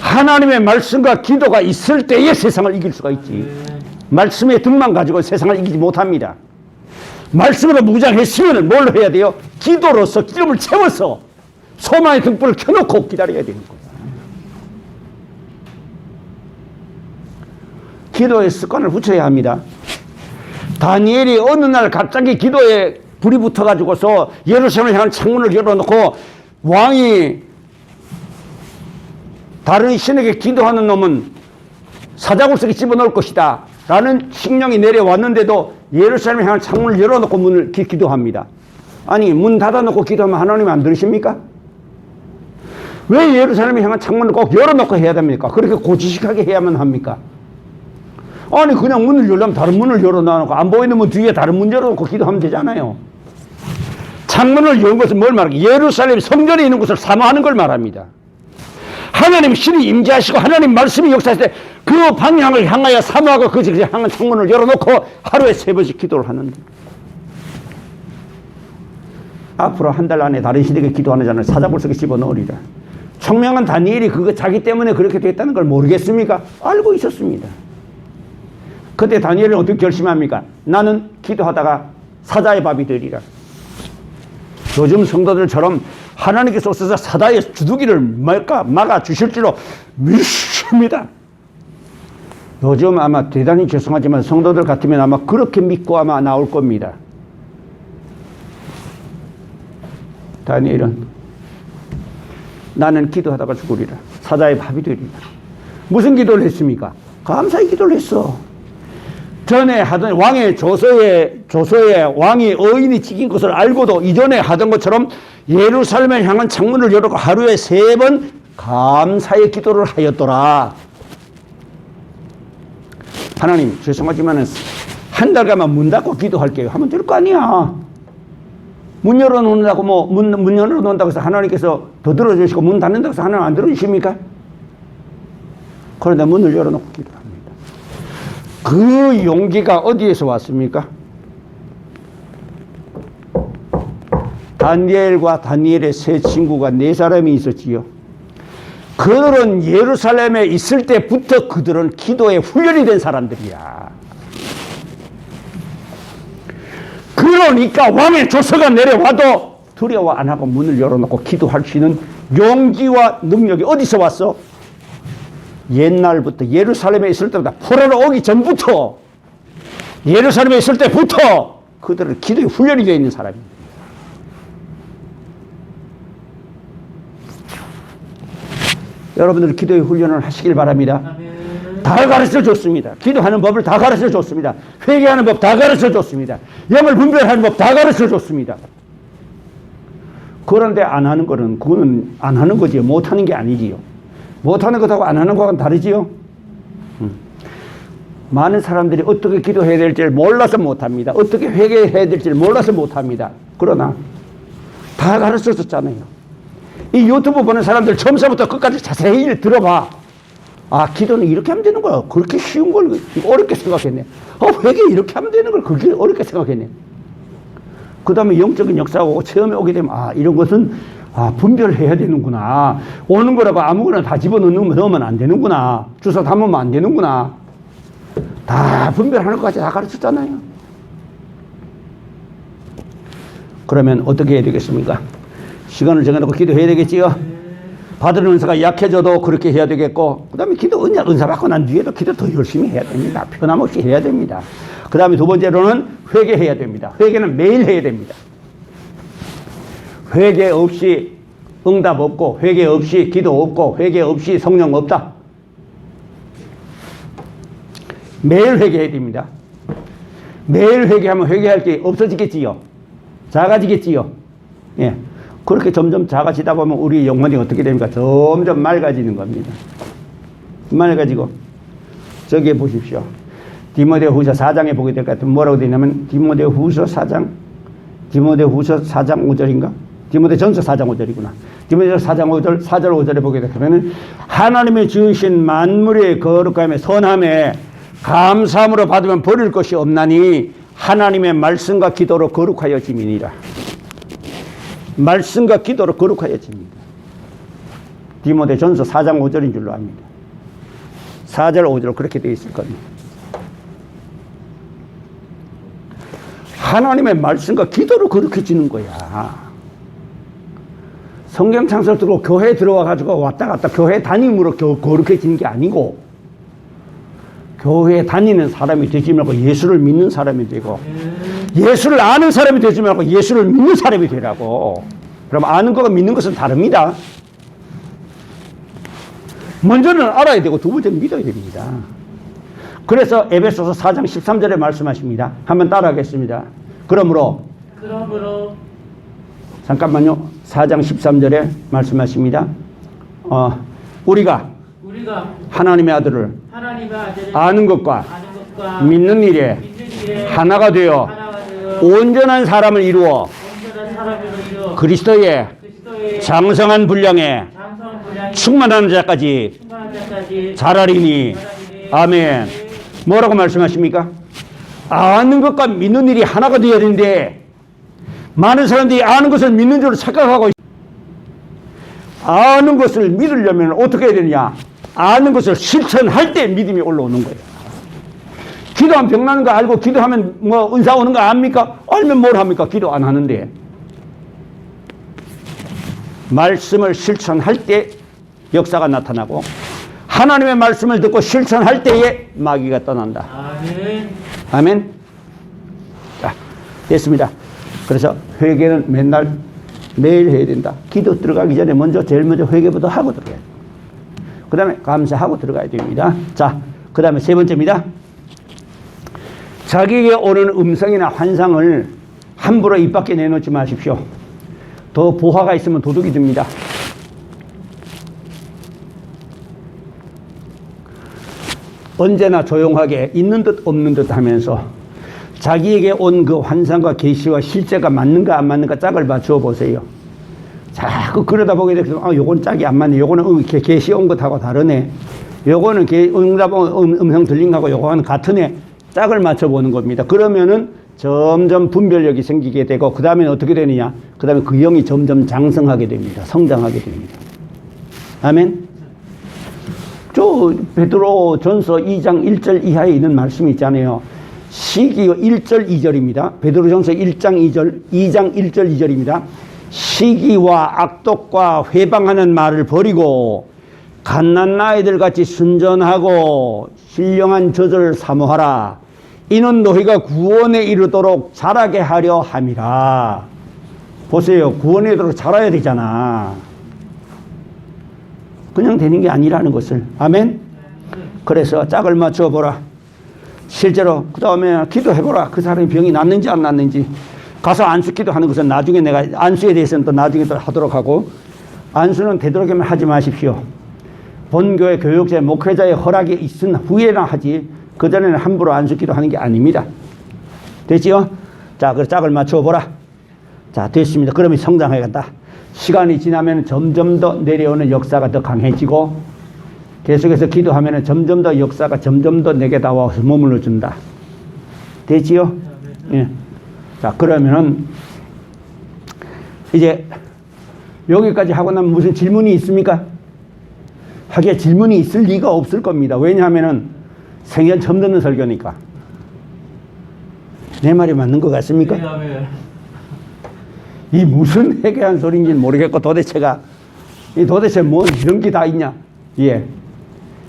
하나님의 말씀과 기도가 있을 때에 세상을 이길 수가 있지. 말씀의 등만 가지고 세상을 이기지 못합니다. 말씀으로 무장했으면 뭘로 해야 돼요? 기도로서 기름을 채워서 소망의 등불을 켜놓고 기다려야 되는 거예요. 기도의 습관을 붙여야 합니다. 다니엘이 어느 날 갑자기 기도에 불이 붙어가지고서 예루살렘을 향한 창문을 열어놓고 왕이 다른 신에게 기도하는 놈은 사자굴 속에 집어넣을 것이다 라는 칙령이 내려왔는데도 예루살렘을 향한 창문을 열어놓고 문을 기도합니다. 아니 문 닫아놓고 기도하면 하나님이 안 들으십니까? 왜 예루살렘을 향한 창문을 꼭 열어놓고 해야 됩니까? 그렇게 고지식하게 해야만 합니까? 아니 그냥 문을 열려면 다른 문을 열어놓고 안 보이는 문 뒤에 다른 문 열어놓고 기도하면 되잖아요. 창문을 여는 것은 뭘 말합니까? 예루살렘 성전에 있는 것을 사모하는 걸 말합니다. 하나님 신이 임재하시고 하나님 말씀이 역사할 때 그 방향을 향하여 사모하고 그것을 향한 창문을 열어놓고 하루에 3번씩 기도를 하는데 앞으로 한 달 안에 다른 신에게 기도하는 자는 사자굴 속에 집어넣으리라. 총명한 다니엘이 그거 자기 때문에 그렇게 됐다는 걸 모르겠습니까? 알고 있었습니다. 그때 다니엘은 어떻게 결심합니까? 나는 기도하다가 사자의 밥이 되리라. 요즘 성도들처럼 하나님께서 오셔서 사자의 주둥이를 막아 주실 줄로 믿습니다. 요즘 아마 대단히 죄송하지만 성도들 같으면 아마 그렇게 믿고 아마 나올 겁니다. 다니엘은 나는 기도하다가 죽으리라. 사자의 밥이 되리라. 무슨 기도를 했습니까? 감사의 기도를 했어. 전에 하던 왕의 조서에 왕이 어인이 찍힌 것을 알고도 이전에 하던 것처럼 예루살렘을 향한 창문을 열고 하루에 3번 감사의 기도를 하였더라. 하나님 죄송하지만 한 달간만 문 닫고 기도할게요 하면 될 거 아니야. 문 열어놓는다고 문 열어놓는다고 해서 하나님께서 더 들어주시고 문 닫는다고 해서 하나님 안 들어주십니까? 그런데 문을 열어놓고 기도합니다. 그 용기가 어디에서 왔습니까? 다니엘과 다니엘의 3 친구가 4사람이 있었지요. 그들은 예루살렘에 있을 때부터 그들은 기도에 훈련이 된 사람들이야. 그러니까 왕의 조서가 내려와도 두려워 안 하고 문을 열어놓고 기도할 수 있는 용기와 능력이 어디서 왔어? 옛날부터 예루살렘에 있을 때보다 포로로 오기 전부터 예루살렘에 있을 때부터 그들은 기도에 훈련이 되어 있는 사람입니다. 여러분들 기도의 훈련을 하시길 바랍니다. 다 가르쳐 줬습니다. 기도하는 법을 다 가르쳐 줬습니다. 회개하는 법 다 가르쳐 줬습니다. 영을 분별하는 법 다 가르쳐 줬습니다. 그런데 안 하는 거는 그거는 안 하는 거지요. 못 하는 게 아니지요. 못 하는 것하고 안 하는 것과는 다르지요. 많은 사람들이 어떻게 기도해야 될지를 몰라서 못 합니다. 어떻게 회개해야 될지를 몰라서 못 합니다. 그러나 다 가르쳐 줬잖아요. 이 유튜브 보는 사람들 처음부터 끝까지 자세히 들어봐. 아, 기도는 이렇게 하면 되는 거야. 그렇게 쉬운 걸 어렵게 생각했네. 회개 이렇게 하면 되는 걸 그렇게 어렵게 생각했네. 그 다음에 영적인 역사가 체험에 오게 되면 이런 것은 분별해야 되는구나. 오는 거라고 아무거나 다 집어넣으면 안 되는구나. 주워 담으면 안 되는구나. 다 분별하는 것까지 다 가르쳤잖아요. 그러면 어떻게 해야 되겠습니까? 시간을 정해놓고 기도해야 되겠지요. 받은 은사가 약해져도 그렇게 해야 되겠고, 그 다음에 기도 은사 받고 난 뒤에도 기도 더 열심히 해야 됩니다. 편함없이 해야 됩니다. 그 다음에 2번째로는 회개해야 됩니다. 회개는 매일 해야 됩니다. 회개 없이 응답 없고, 회개 없이 기도 없고, 회개 없이 성령 없다. 매일 회개해야 됩니다. 매일 회개하면 회개할 게 없어지겠지요. 작아지겠지요. 예. 그렇게 점점 작아지다 보면 우리 영혼이 어떻게 됩니까? 점점 맑아지는 겁니다. 맑아지고, 저기에 보십시오. 디모데후서 4장에 보게 될 것 같으면 뭐라고 되냐면, 디모데후서 4장 디모데후서 4장 5절인가? 디모데전서 4장 5절이구나. 디모데전서 4장 5절, 4절 5절에 보게 되면 하나님의 지으신 만물의 거룩함에 선함에 감사함으로 받으면 버릴 것이 없나니 하나님의 말씀과 기도로 거룩하여짐이니라. 말씀과 기도로 거룩하여집니다. 디모데전서 4장 5절인 줄로 압니다. 4절 5절 그렇게 되어 있을 겁니다. 하나님의 말씀과 기도로 거룩해지는 거야. 성경 창설 들고 교회 들어와 가지고 왔다 갔다 교회 다님으로 거룩해지는 게 아니고 교회 다니는 사람이 되지 말고 예수를 믿는 사람이 되고 예수를 아는 사람이 되지 말고 예수를 믿는 사람이 되라고. 그럼 아는 거가 믿는 것은 다릅니다. 먼저는 알아야 되고 두 번째는 믿어야 됩니다. 그래서 에베소서 4장 13절에 말씀하십니다. 한번 따라하겠습니다. 그러므로 잠깐만요. 4장 13절에 말씀하십니다. 우리가 하나님의 아들을 아는 것과 믿는 일에 하나가 되어 온전한 사람을 이루어 그리스도의 장성한 분량에 충만한 자까지 자라리니. 아멘. 뭐라고 말씀하십니까? 아는 것과 믿는 일이 하나가 되어야 되는데 많은 사람들이 아는 것을 믿는 줄로 착각하고 아는 것을 믿으려면 어떻게 해야 되느냐? 아는 것을 실천할 때 믿음이 올라오는 거예요. 기도하면 병나는 거 알고 기도하면 뭐 은사 오는 거 압니까? 알면 뭘 합니까? 기도 안 하는데. 말씀을 실천할 때 역사가 나타나고 하나님의 말씀을 듣고 실천할 때에 마귀가 떠난다. 아멘. 아멘. 자, 됐습니다. 그래서 회개는 맨날 매일 해야 된다. 기도 들어가기 전에 제일 먼저 회개부터 하고 들어가야 돼요. 그 다음에 감사하고 들어가야 됩니다. 자, 그 다음에 세 번째입니다. 자기에게 오는 음성이나 환상을 함부로 입 밖에 내놓지 마십시오. 더 보화가 있으면 도둑이 됩니다. 언제나 조용하게 있는 듯 없는 듯 하면서 자기에게 온 그 환상과 계시와 실제가 맞는가 안 맞는가 짝을 맞추어 보세요. 자꾸 그러다 보게 되면 요건 짝이 안 맞네. 요거는 계시 온 것하고 다르네. 요거는 응답 음성 들린 거하고 요거는 같으네. 짝을 맞춰보는 겁니다. 그러면은 점점 분별력이 생기게 되고 그 다음에 어떻게 되느냐? 그 다음에 그 영이 점점 장성하게 됩니다. 성장하게 됩니다. 아멘. 베드로 전서 2장 1절 이하에 있는 말씀이 있잖아요. 시기 1절 2절입니다. 베드로 전서 1장 2장 1절 2절입니다. 시기와 악독과 회방하는 말을 버리고 갓난 아이들 같이 순전하고 신령한 젖을 사모하라. 이는 너희가 구원에 이르도록 자라게 하려 함이라. 보세요. 구원에 이르도록 자라야 되잖아. 그냥 되는 게 아니라는 것을. 아멘. 그래서 짝을 맞춰 보라. 실제로 그 다음에 기도해보라. 그 사람이 병이 낫는지 안 낫는지. 가서 안수 기도하는 것은 나중에 내가 안수에 대해서는 또 나중에 또 하도록 하고, 안수는 되도록이면 하지 마십시오. 본교회 교육자 목회자의 허락이 있은 후에나 하지 그전에는 함부로 안수 기도하는 게 아닙니다. 됐지요? 자, 그 짝을 맞춰 보라. 자, 됐습니다. 그러면 성장해간다. 시간이 지나면 점점 더 내려오는 역사가 더 강해지고 계속해서 기도하면 점점 더 역사가 점점 더 내게 다와서 머물러 준다. 됐지요? 예. 자, 그러면은 이제 여기까지 하고 나면 무슨 질문이 있습니까? 하기에 질문이 있을 리가 없을 겁니다. 왜냐하면은 생전 처음 듣는 설교니까. 내 말이 맞는 것 같습니까? 이 무슨 회개한 소리인지는 모르겠고 도대체가 도대체 뭐 이런 게 다 있냐? 예,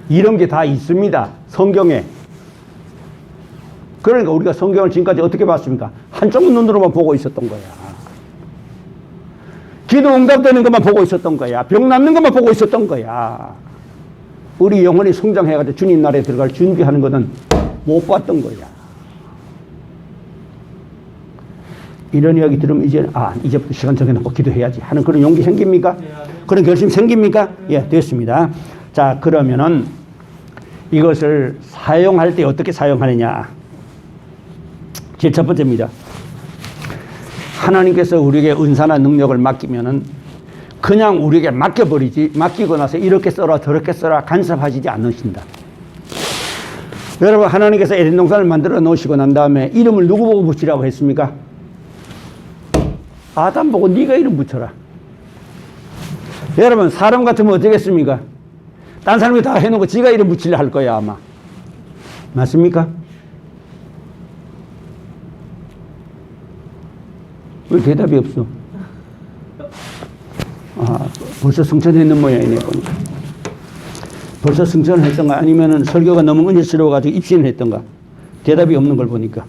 이런 게 다 있습니다. 성경에. 그러니까 우리가 성경을 지금까지 어떻게 봤습니까? 한쪽 눈으로만 보고 있었던 거야. 기도 응답되는 것만 보고 있었던 거야. 병 낫는 것만 보고 있었던 거야. 우리 영혼이 성장해가지고 주님 나라에 들어갈 준비하는 것은 못 봤던 거야. 이런 이야기 들으면 이제부터 시간 정해놓고 기도해야지 하는 그런 용기 생깁니까? 그런 결심 생깁니까? 예, 됐습니다. 자, 그러면은 이것을 사용할 때 어떻게 사용하느냐. 제일 첫 번째입니다. 하나님께서 우리에게 은사나 능력을 맡기면은 그냥 우리에게 맡겨버리지, 맡기고 나서 이렇게 써라 저렇게 써라 간섭하시지 않으신다. 여러분, 하나님께서 에덴 동산을 만들어 놓으시고 난 다음에 이름을 누구 보고 붙이라고 했습니까? 아담 보고 네가 이름 붙여라. 여러분, 사람 같으면 어쩌겠습니까? 딴 사람이 다 해놓고 지가 이름 붙이려 할 거야 아마. 맞습니까? 왜 대답이 없어? 아, 벌써 승천했는 모양이네 보니까. 벌써 승천을 했던가 아니면은 설교가 너무 은혜스러워가지고 입신을 했던가. 대답이 없는 걸 보니까.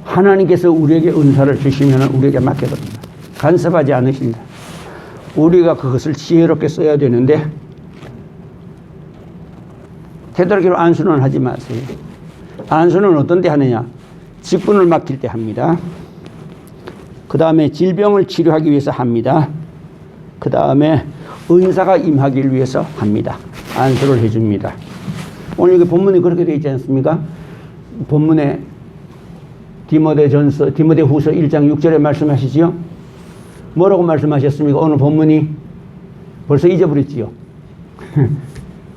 하나님께서 우리에게 은사를 주시면 우리에게 맡겨둡니다. 간섭하지 않으신다. 우리가 그것을 지혜롭게 써야 되는데 되도록이면 안수는 하지 마세요. 안수는 어떤 때 하느냐? 직분을 맡길 때 합니다. 그 다음에 질병을 치료하기 위해서 합니다. 그 다음에 은사가 임하기 위해서 합니다. 안수를 해줍니다. 오늘 여기 본문에 그렇게 되어 있지 않습니까? 본문에 디모데후서 1장 6절에 말씀하시지요. 뭐라고 말씀하셨습니까? 오늘 본문이 벌써 잊어버렸지요.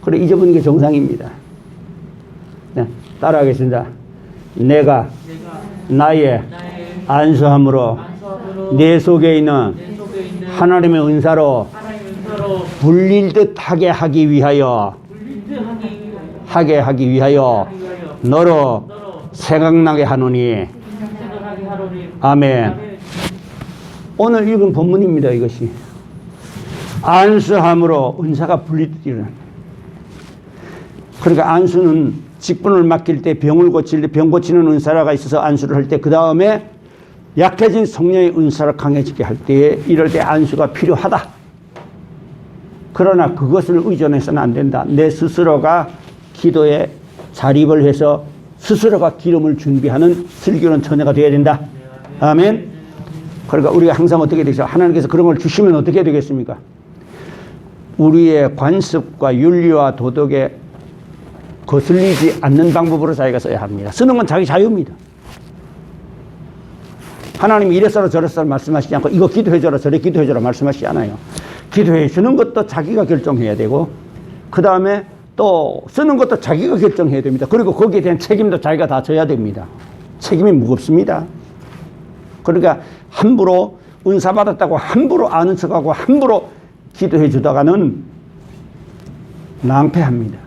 그래, 잊어버리는 게 정상입니다. 네, 따라하겠습니다. 내가 나의 안수함으로 내 속에 있는 하나님의 은사로 불릴 듯 하게 하기 위하여 너로 생각나게 하노니. 아멘. 오늘 읽은 본문입니다. 이것이 안수함으로 은사가 불리듯 일어난다. 그러니까 안수는 직분을 맡길 때, 병을 고칠 때 병 고치는 은사가 있어서 안수를 할 때, 그 다음에 약해진 성령의 은사를 강해지게 할 때, 이럴 때 안수가 필요하다. 그러나 그것을 의존해서는 안 된다. 내 스스로가 기도에 자립을 해서 스스로가 기름을 준비하는 슬기로운 처녀가 되어야 된다. 아멘. 그러니까 우리가 항상 어떻게 되죠? 하나님께서 그런 걸 주시면 어떻게 되겠습니까? 우리의 관습과 윤리와 도덕에 거슬리지 않는 방법으로 자기가 써야 합니다. 쓰는 건 자기 자유입니다. 하나님이 이래서라 저래서라 말씀하시지 않고 이거 기도해줘라 저래 기도해줘라 말씀하시지 않아요. 기도해주는 것도 자기가 결정해야 되고, 그 다음에 또 쓰는 것도 자기가 결정해야 됩니다. 그리고 거기에 대한 책임도 자기가 다 져야 됩니다. 책임이 무겁습니다. 그러니까 함부로 은사 받았다고 함부로 아는 척하고 함부로 기도해 주다가는 낭패합니다.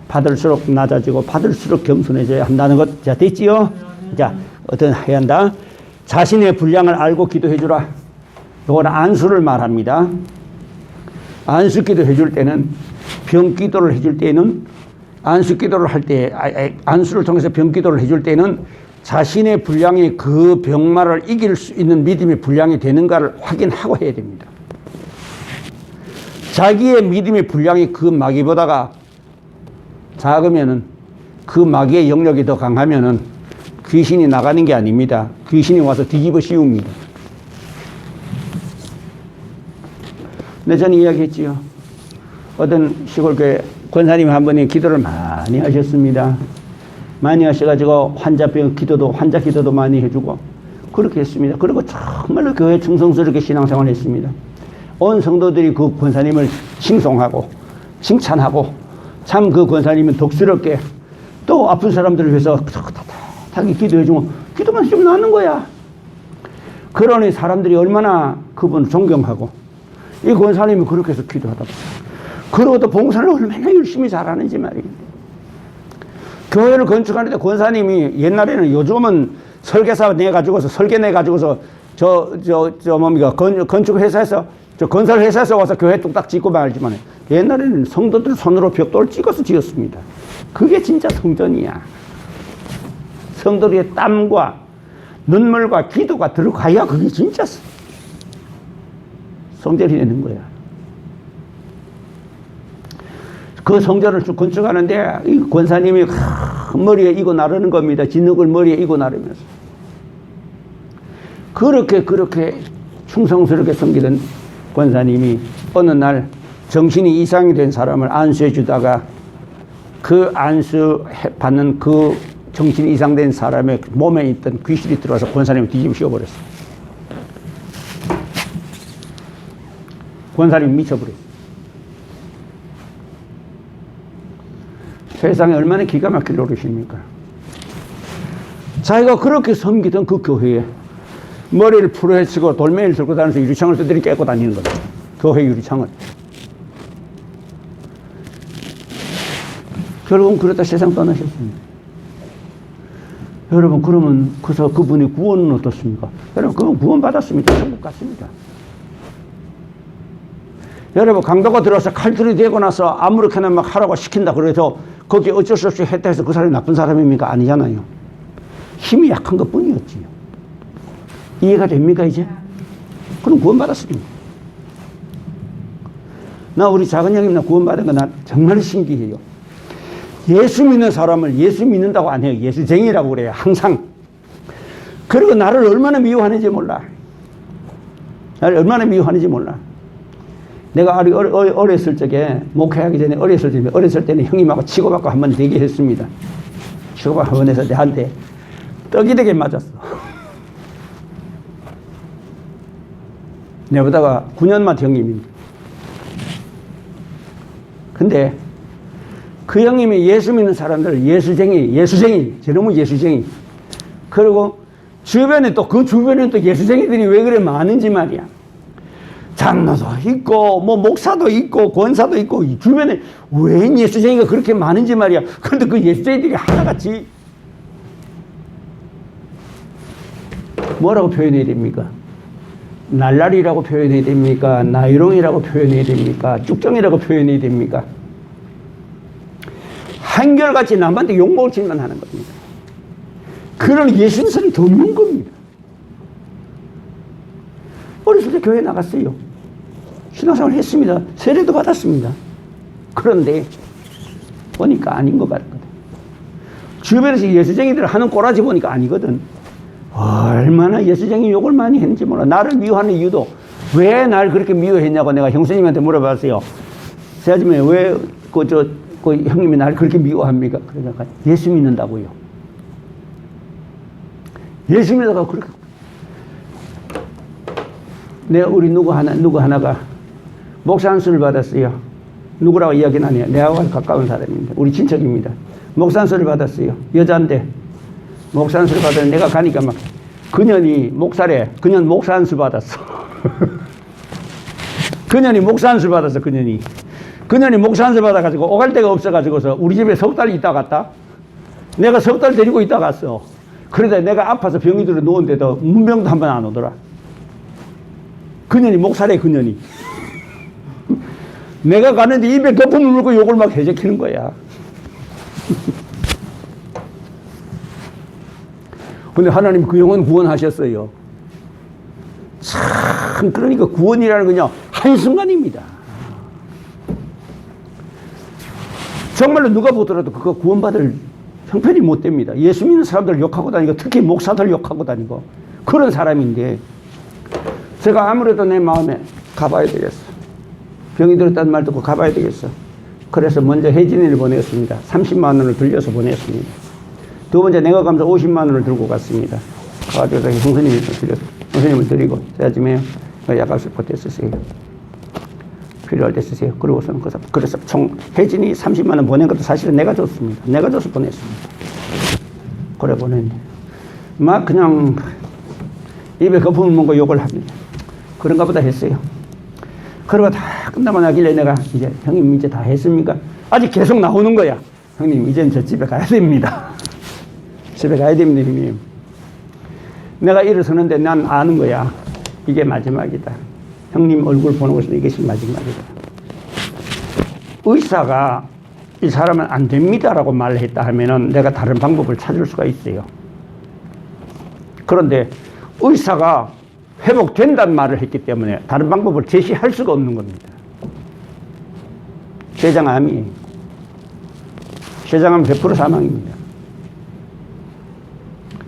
받을수록 낮아지고 받을수록 겸손해져야 한다는 것. 자, 됐지요? 자, 어떤 해야 한다? 자신의 분량을 알고 기도해 주라. 이건 안수를 말합니다. 안수 기도 해줄 때는, 병 기도를 해줄 때는, 안수 기도를 할 때, 안수를 통해서 병 기도를 해줄 때는 자신의 분량이 그 병마를 이길 수 있는 믿음의 분량이 되는가를 확인하고 해야 됩니다. 자기의 믿음의 분량이 그 마귀보다가 작으면은, 그 마귀의 영역이 더 강하면은 귀신이 나가는 게 아닙니다. 귀신이 와서 뒤집어 씌웁니다. 근데 저는 이야기했지요. 어떤 시골교회 권사님 한 분이 기도를 많이 하셨습니다. 많이 하셔가지고 환자 기도도 많이 해주고 그렇게 했습니다. 그리고 정말로 교회 충성스럽게 신앙생활을 했습니다. 온 성도들이 그 권사님을 칭송하고 칭찬하고, 참 그 권사님은 덕스럽게 또 아픈 사람들을 위해서 따뜻하게 기도해주고 기도만 해주면 낫는 거야. 그러니 사람들이 얼마나 그분을 존경하고, 이 권사님이 그렇게 해서 기도하다 보니까, 그리고 또 봉사를 얼마나 열심히 잘하는지 말이에요. 교회를 건축하는데 권사님이 옛날에는, 요즘은 설계사 내가지고서 설계 내가지고서 뭡니까 건축회사에서 건설회사에서 와서 교회 뚝딱 짓고 말지만, 옛날에는 성도들 손으로 벽돌 찍어서 지었습니다. 그게 진짜 성전이야. 성도들의 땀과 눈물과 기도가 들어가야 그게 진짜 성전이 되는 거야. 그 성전을 쭉 건축하는데 이 권사님이 머리에 이고 나르는 겁니다. 진흙을 머리에 이고 나르면서. 그렇게 충성스럽게 섬기던 권사님이 어느 날 정신이 이상이 된 사람을 안수해 주다가 그 안수 받는 그 정신 이상된 사람의 몸에 있던 귀신이 들어와서 권사님을 뒤집어 씌워버렸어. 권사님이 미쳐버렸어. 세상에 얼마나 기가 막힐 노릇입니까? 자기가 그렇게 섬기던 그 교회에 머리를 풀어헤치고 돌멩이를 들고 다니면서 유리창을 두드리 깨고 다니는 거다. 교회 유리창을. 결국은 그러다 세상 떠나셨습니다. 여러분, 그러면 그분의 구원은 어떻습니까? 여러분, 그분 구원 받았습니다. 천국 갔습니다. 여러분, 강도가 들어와서 칼들이 되고 나서 아무렇게나 막 하라고 시킨다 그래서 거기 어쩔 수 없이 했다 해서 그 사람이 나쁜 사람입니까? 아니잖아요. 힘이 약한 것 뿐이었지요. 이해가 됩니까, 이제? 그럼 구원 받았습니다. 나 우리 작은 형님 나 구원 받은 거 나 정말 신기해요. 예수 믿는 사람을 예수 믿는다고 안 해요. 예수쟁이라고 그래요. 항상. 그리고 나를 얼마나 미워하는지 몰라. 나를 얼마나 미워하는지 몰라. 내가 어렸을 적에, 목회하기 전에 어렸을 때는 형님하고 치고받고 한 번 되게 했습니다. 치고받고 한 번 해서 내한테 떡이 되게 맞았어. 내보다가 9년만 형님입니다. 근데 그 형님이 예수 믿는 사람들 예수쟁이, 저놈은 예수쟁이. 그리고 주변에 또 그 주변에 또 예수쟁이들이 왜 그래 많은지 말이야. 장로도 있고, 뭐 목사도 있고, 권사도 있고, 이 주변에 왜 예수쟁이가 그렇게 많은지 말이야. 그런데 그 예수쟁이들이 하나같이 뭐라고 표현해야 됩니까? 날라리라고 표현해야 됩니까? 나이롱이라고 표현해야 됩니까? 쭉정이라고 표현해야 됩니까? 한결같이 남한테 욕먹을 짓만 하는 겁니다. 그런 예수님선이 더 없는 겁니다. 어렸을 때 교회 나갔어요. 신앙생활 했습니다. 세례도 받았습니다. 그런데 보니까 아닌 것 같거든. 주변에서 예수쟁이들 하는 꼬라지 보니까 아니거든. 얼마나 예수쟁이 욕을 많이 했는지 몰라. 나를 미워하는 이유도 왜 날 그렇게 미워했냐고 내가 형수님한테 물어봤어요. 세아줌에 왜 그 형님이 나를 그렇게 미워합니까? 그러니까 예수 믿는다고요. 예수 믿다가 그렇게 우리 누구 하나가 목사 안수를 받았어요. 누구라고 이야기는 안 해요. 내하고 가까운 사람입니다. 우리 친척입니다. 목사 안수를 받았어요. 여자인데 목사 안수를 받았는데 내가 가니까 막 그년이 목사래. 그년 목사 안수 받았어. 그년이 목사 안수 받았어. 그년이 목사 안수 받아가지고 오갈 데가 없어가지고서 우리 집에 석 달 있다 갔다. 내가 석 달 데리고 있다 갔어. 그러다 내가 아파서 병이 들어 누웠는데도 문병도 한 번 안 오더라. 그년이 목사래. 그년이 내가 가는데 입에 거품을 물고 욕을 막 해적히는 거야. 근데 하나님 그 영혼 구원하셨어요. 참, 그러니까 구원이라는 건요, 한순간입니다. 정말로 누가 보더라도 그거 구원받을 형편이 못 됩니다. 예수 믿는 사람들 욕하고 다니고, 특히 목사들 욕하고 다니고, 그런 사람인데, 제가 아무래도 내 마음에 가봐야 되겠어. 병이 들었다는 말 듣고 가봐야 되겠어. 그래서 먼저 혜진이를 보냈습니다. 30만 원을 들려서 보냈습니다. 두 번째 내가 가면서 50만 원을 들고 갔습니다. 가가지고 형수님을 드리고, 제가 약값을 보태 쓰세요. 필요할 때 쓰세요. 그러고서는 그래서 총 혜진이 30만 원 보낸 것도 사실은 내가 줬습니다. 내가 줘서 보냈습니다. 그래 보냈는데 막 그냥 입에 거품을 먹고 욕을 합니다. 그런가 보다 했어요. 그러고 다 끝나고 나길래 내가 이제 형님 이제 다 했습니까? 아직 계속 나오는 거야. 형님 이제는 저 집에 가야 됩니다. 집에 가야 됩니다, 형님. 내가 일어서는데 난 아는 거야. 이게 마지막이다. 형님 얼굴 보는 것은 이것이 마지막이다. 의사가 이 사람은 안 됩니다라고 말을 했다 하면은 내가 다른 방법을 찾을 수가 있어요. 그런데 의사가 회복된다는 말을 했기 때문에 다른 방법을 제시할 수가 없는 겁니다. 췌장암이에요. 췌장암 100% 사망입니다.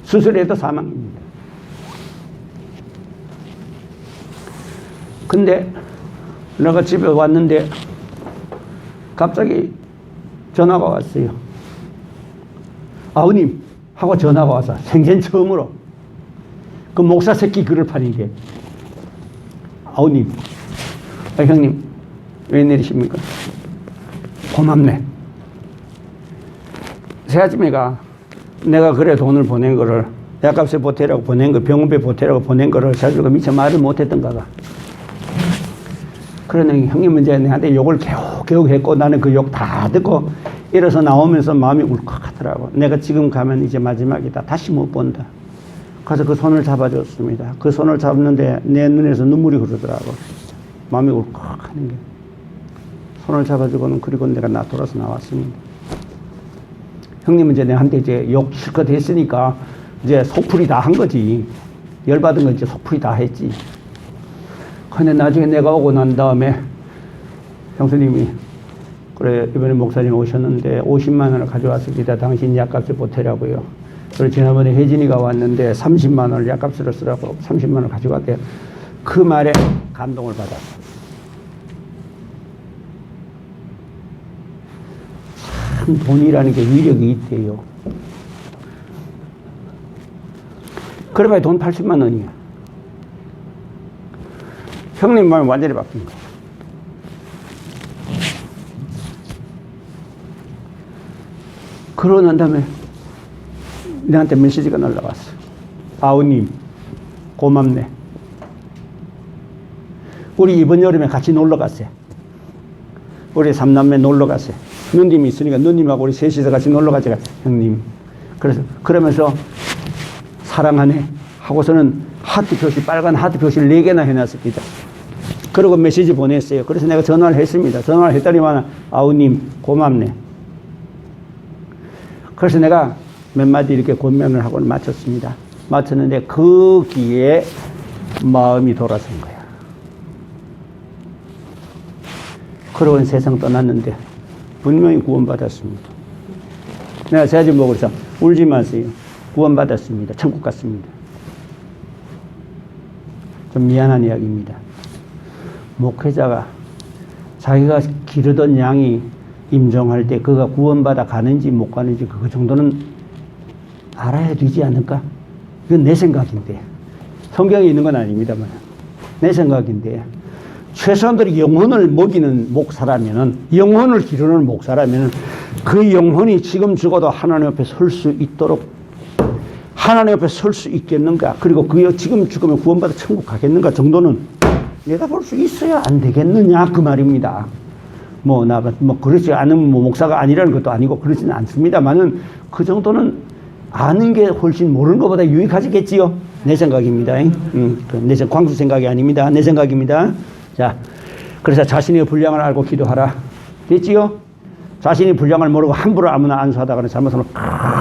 수술해도 사망입니다. 근데 내가 집에 왔는데 갑자기 전화가 왔어요. 아우님 하고 전화가 와서 생전 처음으로 그 목사 새끼 글을 파는 게 아우님, 형님 웬일이십니까? 고맙네. 새아침에가 내가 그래 돈을 보낸 거를 약값에 보태라고 보낸 거, 병원비 보태라고 보낸 거를 새아침에가 미처 말을 못했던가가. 그러니 형님은 이제 내한테 욕을 겨우겨우 했고 나는 그 욕 다 듣고 일어서 나오면서 마음이 울컥하더라고. 내가 지금 가면 이제 마지막이다. 다시 못 본다. 그래서 그 손을 잡아줬습니다. 그 손을 잡는데 내 눈에서 눈물이 흐르더라고. 마음이 울컥하는 게. 손을 잡아주고는 그리고 내가 돌아서 나왔습니다. 형님은 이제 내한테 이제 욕 실컷 했으니까 이제 속풀이 다 한 거지. 열받은 거 이제 속풀이 다 했지. 근데 나중에 내가 오고 난 다음에 형수님이 그래 이번에 목사님 오셨는데 50만 원을 가져왔습니다. 당신 약값에 보태라고요. 그리고 지난번에 혜진이가 왔는데 30만 원을 약값으로 쓰라고 30만 원을 가져갔대요. 그 말에 감동을 받았어. 참 돈이라는 게 위력이 있대요. 그러면 돈 80만 원이야. 형님 마음이 완전히 바뀐 거야. 그러고 난 다음에 내한테 메시지가 날라왔어. 아우님 고맙네. 우리 이번 여름에 같이 놀러 갔어요. 우리 삼남매 놀러 갔어요. 누님이 있으니까 누님하고 우리 셋이서 같이 놀러 가자. 형님. 그래서 그러면서 사랑하네 하고서는 하트 표시, 빨간 하트 표시를 4개나 해놨습니다. 그리고 메시지 보냈어요. 그래서 내가 전화를 했습니다. 전화를 했더니만 아우님 고맙네. 그래서 내가 몇 마디 이렇게 권면을 하고 마쳤습니다. 마쳤는데 거기에 마음이 돌아선 거야. 그러고 세상 떠났는데 분명히 구원받았습니다. 내가 새아침 보고 그래서 울지 마세요. 구원받았습니다. 천국 갔습니다. 좀 미안한 이야기입니다. 목회자가 자기가 기르던 양이 임종할 때 그가 구원받아 가는지 못 가는지 그 정도는 알아야 되지 않을까? 이건 내 생각인데. 성경에 있는 건 아닙니다만. 내 생각인데. 최소한들이 영혼을 먹이는 목사라면은, 영혼을 기르는 목사라면은 그 영혼이 지금 죽어도 하나님 앞에 설 수 있도록 하나님 앞에 설 수 있겠는가? 그리고 그 지금 죽으면 구원받아 천국 가겠는가 정도는 내다볼 수 있어야 안 되겠느냐? 그 말입니다. 그렇지 않으면 목사가 아니라는 것도 아니고 그렇지는 않습니다만은 그 정도는 아는 게 훨씬 모르는 것보다 유익하겠지요. 내 생각입니다. 내 광수 생각이 아닙니다. 내 생각입니다. 자, 그래서 자신의 분량을 알고 기도하라. 됐지요? 자신이 분량을 모르고 함부로 아무나 안수하다가는 잘못하면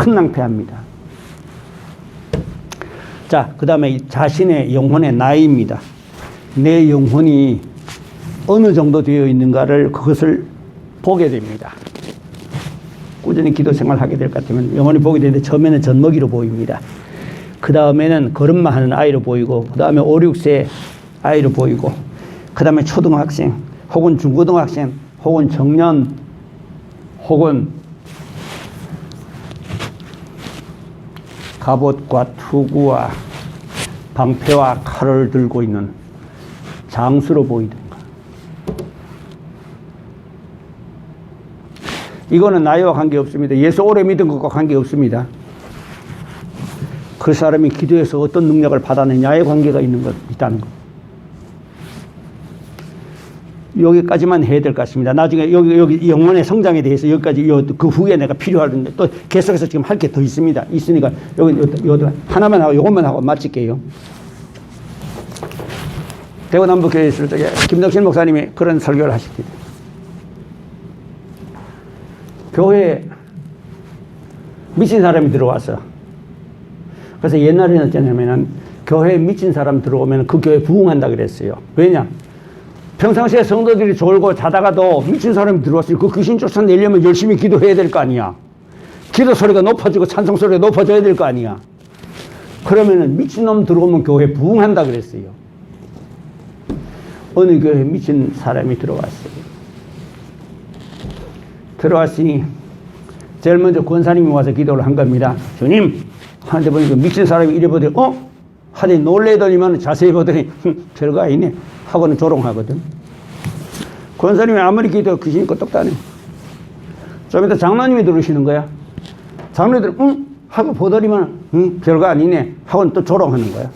큰 낭패합니다. 자, 그 다음에 자신의 영혼의 나이입니다. 내 영혼이 어느 정도 되어 있는가를 그것을 보게 됩니다. 꾸준히 기도 생활하게 될 것 같으면 영혼이 보게 되는데 처음에는 젖먹이로 보입니다. 그 다음에는 걸음만 하는 아이로 보이고 그 다음에 5, 6세 아이로 보이고 그 다음에 초등학생 혹은 중고등학생 혹은 청년 혹은 갑옷과 투구와 방패와 칼을 들고 있는 장수로 보이든가. 이거는 나이와 관계없습니다. 예수 오래 믿은 것과 관계없습니다. 그 사람이 기도해서 어떤 능력을 받았느냐에 관계가 있다는 것. 여기까지만 해야 될 것 같습니다. 나중에 여기 영혼의 성장에 대해서 여기까지 그 후에 내가 필요한데 또 계속해서 지금 할 게 더 있습니다. 있으니까 여기 하나만 하고 이것만 하고 마칠게요. 대구남북교회 있을 적에 김덕신 목사님이 그런 설교를 하십니다. 교회에 미친 사람이 들어왔어. 그래서 옛날에는 어쩌냐면은 교회에 미친 사람 들어오면 그 교회 부흥한다 그랬어요. 왜냐? 평상시에 성도들이 졸고 자다가도 미친 사람이 들어왔으니 그 귀신 쫓아내려면 열심히 기도해야 될 거 아니야. 기도 소리가 높아지고 찬송 소리가 높아져야 될 거 아니야. 그러면은 미친놈 들어오면 교회 부흥한다 그랬어요. 어느 교회에 미친 사람이 들어왔어요. 들어왔으니 제일 먼저 권사님이 와서 기도를 한 겁니다. 주님, 하는데 보니까 미친 사람이 이래 보더니, 하더니 놀래더니만 자세히 보더니, 별거 아니네. 하고는 조롱하거든. 권사님이 아무리 기도해도 귀신이 끄떡도 안 해. 좀 이따 장로님이 들으시는 거야. 장로님들, 하고 보더니만, 별거 아니네. 하고는 또 조롱하는 거야.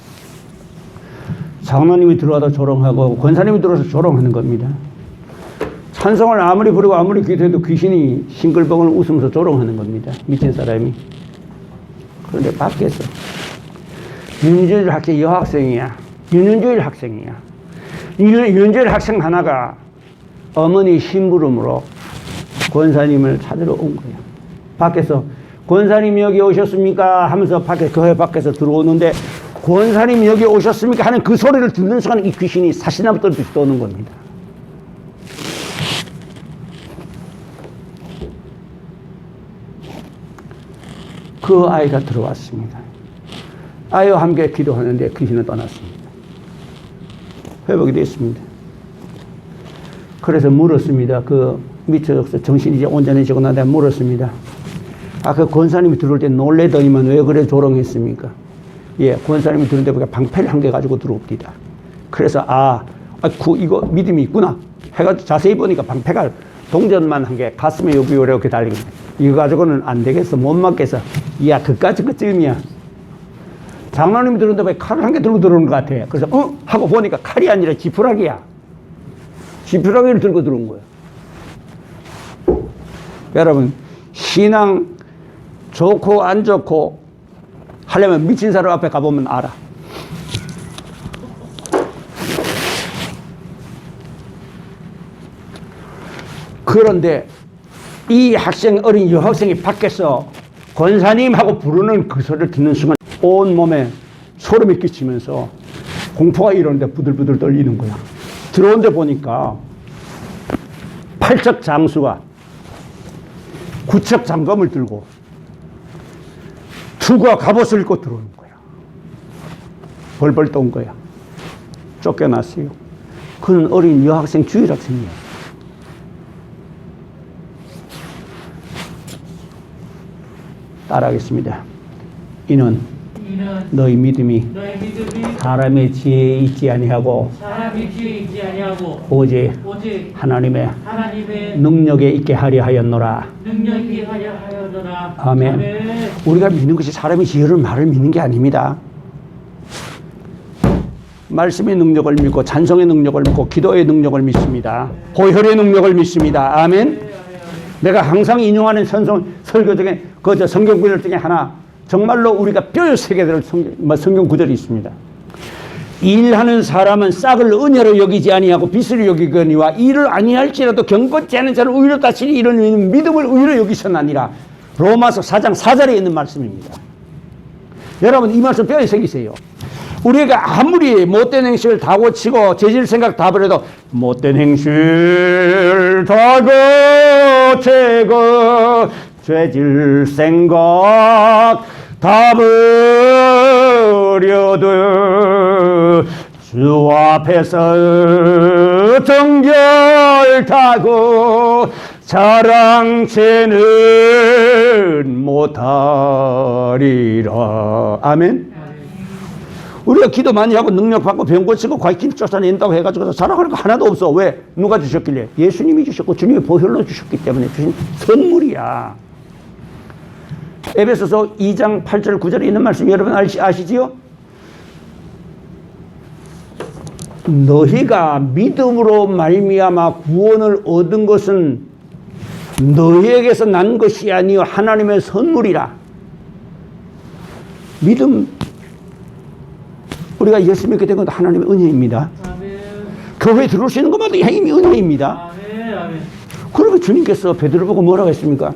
장로님이 들어와도 조롱하고, 권사님이 들어와서 조롱하는 겁니다. 찬송을 아무리 부르고 아무리 기도해도 귀신이 싱글벙글 웃으면서 조롱하는 겁니다. 미친 사람이. 그런데 밖에서 윤주일 학생 여학생이야. 윤주일 학생이야. 윤주일 학생 하나가 어머니 심부름으로 권사님을 찾으러 온 거야. 밖에서 권사님 여기 오셨습니까? 하면서 교회 밖에서 들어오는데 권사님 여기 오셨습니까? 하는 그 소리를 듣는 순간 이 귀신이 사시나무 떨듯이 떠오는 겁니다. 그 아이가 들어왔습니다. 아이와 함께 기도하는데 귀신은 떠났습니다. 회복이 됐습니다. 그래서 물었습니다. 그 미쳐서 정신이 이제 온전해지고 나서 물었습니다. 그 권사님이 들어올 때 놀래더니만 왜 그래 조롱했습니까? 예, 권사님이 들어올 때 보니까 방패를 한 개 가지고 들어옵니다. 그래서 이거 믿음이 있구나 해가지고 자세히 보니까 방패가 동전만 한 개 가슴에 여기 이렇게 달린 거예요. 이거 가지고는 안 되겠어. 못 맞겠어. 야, 그까짓 것쯤이야. 장로님이 들어오는데 왜 칼을 한 개 들고 들어오는 것 같아. 그래서 하고 보니까 칼이 아니라 지푸라기야. 지푸라기를 들고 들어온 거야. 여러분, 신앙 좋고 안 좋고 하려면 미친 사람 앞에 가보면 알아. 그런데 이 학생, 어린 여학생이 밖에서 권사님하고 부르는 그 소리를 듣는 순간 온몸에 소름이 끼치면서 공포가 일어나는데 부들부들 떨리는 거야. 들어온데 보니까 팔척 장수가 구척 장검을 들고 투구와 갑옷을 입고 들어오는 거야. 벌벌 떤 거야. 쫓겨났어요. 그는 어린 여학생 주일 학생이야. 따라하겠습니다. 이는 너희 믿음이 사람의 지혜에 있지 아니하고 오직 하나님의 능력에 있게 하려 하였노라. 아멘. 우리가 믿는 것이 사람의 지혜를 말을 믿는 게 아닙니다. 말씀의 능력을 믿고 찬송의 능력을 믿고 기도의 능력을 믿습니다. 보혈의 능력을 믿습니다. 아멘. 내가 항상 인용하는 설교 중에 성경 구절 중에 하나, 정말로 우리가 뼈에 새게 될 성경 구절이 있습니다. 일하는 사람은 싹을 은혜로 여기지 아니하고 빚을 여기거니와 일을 아니할지라도 경건치 않은 자는 오히려 다시니 이런 믿음을 오히려 여기서나니라. 로마서 4장 4절에 있는 말씀입니다. 여러분, 이 말씀 뼈에 새기세요. 우리가 아무리 못된 행실을 다 고치고 재질 생각 다 버려도 못된 행실 다 고치고 죄질 생각 다 버려도 주 앞에서 정결하고 자랑치는 못하리라. 아멘. 우리가 기도 많이 하고 능력 받고 병 고치고 과잉 쫓아낸다고 해가지고 자랑할 거 하나도 없어. 왜? 누가 주셨길래? 예수님이 주셨고 주님이 보혈로 주셨기 때문에 주신 선물이야. 에베소서 2장 8절 9절에 있는 말씀 여러분 아시지요? 너희가 믿음으로 말미암아 구원을 얻은 것은 너희에게서 난 것이 아니요 하나님의 선물이라. 믿음, 우리가 예수 믿게 된 것도 하나님의 은혜입니다. 아멘. 교회에 들어올 수 있는 것마다 이미 은혜입니다. 아멘. 아멘. 그러면 주님께서 베드로 보고 뭐라고 했습니까?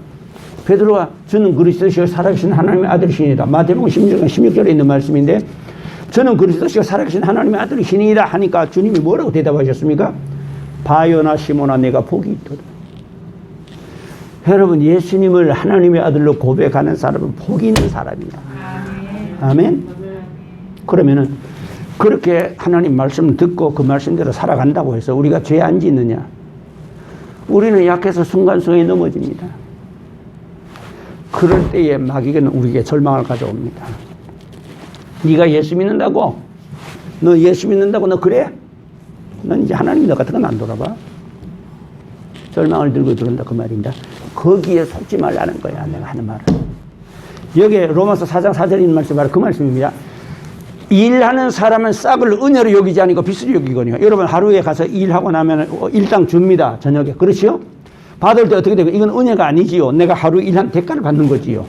베드로가 저는 그리스도시요 살아계신 하나님의 아들이시니이다. 마태복음 16절에 있는 말씀인데, 저는 그리스도시요 살아계신 하나님의 아들이시니이다 하니까 주님이 뭐라고 대답하셨습니까? 바요나 시몬아 내가 복이 있도다. 여러분, 예수님을 하나님의 아들로 고백하는 사람은 복이 있는 사람이다. 아멘. 그러면은 그렇게 하나님 말씀을 듣고 그 말씀대로 살아간다고 해서 우리가 죄 안 짓느냐? 우리는 약해서 순간순간에 넘어집니다. 그럴 때에 마귀는 우리에게 절망을 가져옵니다. 네가 예수 믿는다고? 너 예수 믿는다고 너 그래? 넌 이제 하나님 너 같은 건 안 돌아봐. 절망을 들고 들어온다 그 말입니다. 거기에 속지 말라는 거야 내가 하는 말은. 여기에 로마서 4장 4절에 있는 말씀 바로 그 말씀입니다. 일하는 사람은 싹을 은혜로 여기지 아니고 빚으로 여기거니와. 여러분 하루에 가서 일하고 나면 일당 줍니다. 저녁에. 그렇지요? 받을 때 어떻게 되고 이건 은혜가 아니지요. 내가 하루 일한 대가를 받는 거지요.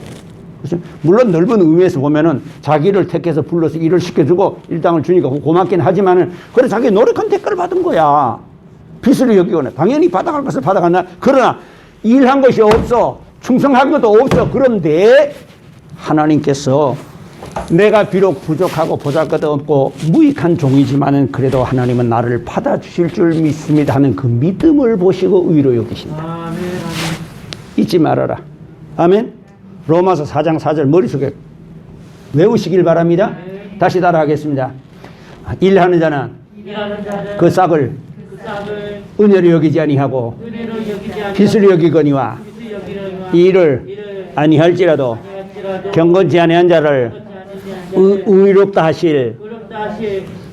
그렇죠? 물론 넓은 의미에서 보면은 자기를 택해서 불러서 일을 시켜주고 일당을 주니까 고맙긴 하지만은 그래 자기 노력한 대가를 받은 거야. 빚으로 여기거나 당연히 받아갈 것을 받아간다. 그러나 일한 것이 없어. 충성한 것도 없어. 그런데 하나님께서 내가 비록 부족하고 보잘것도 없고 무익한 종이지만은 그래도 하나님은 나를 받아주실 줄 믿습니다 하는 그 믿음을 보시고 의로 여기신다. 아멘. 잊지 말아라. 아멘. 로마서 4장 4절 머릿속에 외우시길 바랍니다. 다시 따라하겠습니다. 일하는 자는 그 싹을 은혜로 여기지 아니하고 빚으로 여기거니와 이를 아니할지라도 경건치 아니한 자를 의롭다 하실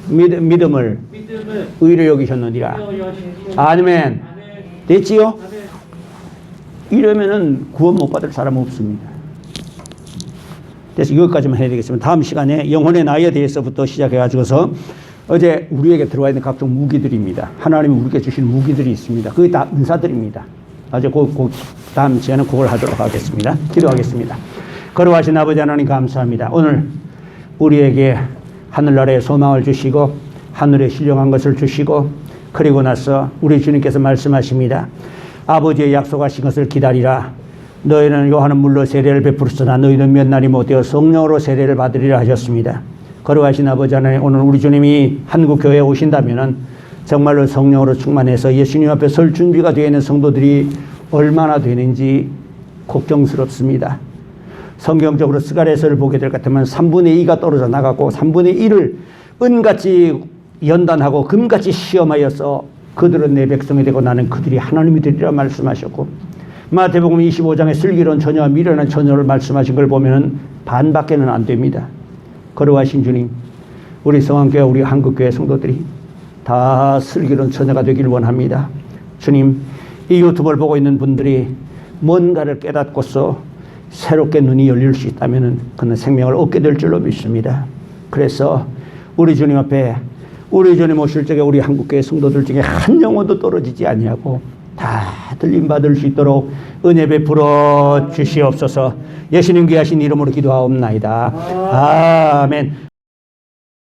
믿음을 의로 여기셨느니라. 아멘. 됐지요? 이러면은 구원 못 받을 사람 없습니다. 그래서 여기까지만 해야 되겠습니다. 다음 시간에 영혼의 나이에 대해서부터 시작해가지고서 어제 우리에게 들어와 있는 각종 무기들입니다. 하나님이 우리에게 주신 무기들이 있습니다. 그게 다 은사들입니다. 아주 다음 시간에 그걸 하도록 하겠습니다. 기도하겠습니다. 거룩하신 아버지 하나님 감사합니다. 오늘 우리에게 하늘나라의 소망을 주시고 하늘에 신령한 것을 주시고 그리고 나서 우리 주님께서 말씀하십니다. 아버지의 약속하신 것을 기다리라. 너희는 요한은 물로 세례를 베풀었으나 너희는 몇 날이 못되어 성령으로 세례를 받으리라 하셨습니다. 거룩하신 아버지 하나님, 오늘 우리 주님이 한국교회에 오신다면은 정말로 성령으로 충만해서 예수님 앞에 설 준비가 되어 있는 성도들이 얼마나 되는지 걱정스럽습니다. 성경적으로 스가랴서를 보게 될 것 같으면 3분의 2가 떨어져 나가고 3분의 1을 은같이 연단하고 금같이 시험하여서 그들은 내 백성이 되고 나는 그들이 하나님이 되리라 말씀하셨고, 마태복음 25장에 슬기로운 처녀와 미련한 처녀를 말씀하신 걸 보면 반밖에는 안 됩니다. 거룩하신 주님, 우리 성안교회 우리 한국교회 성도들이 다 슬기로운 처녀가 되길 원합니다. 주님, 이 유튜브를 보고 있는 분들이 뭔가를 깨닫고서 새롭게 눈이 열릴 수 있다면 그는 생명을 얻게 될 줄로 믿습니다. 그래서 우리 주님 앞에 우리 주님 오실 적에 우리 한국교회 성도들 중에 한 영혼도 떨어지지 아니하고 다 들림 받을 수 있도록 은혜 베풀어 주시옵소서. 예수님 귀하신 이름으로 기도하옵나이다. 아멘.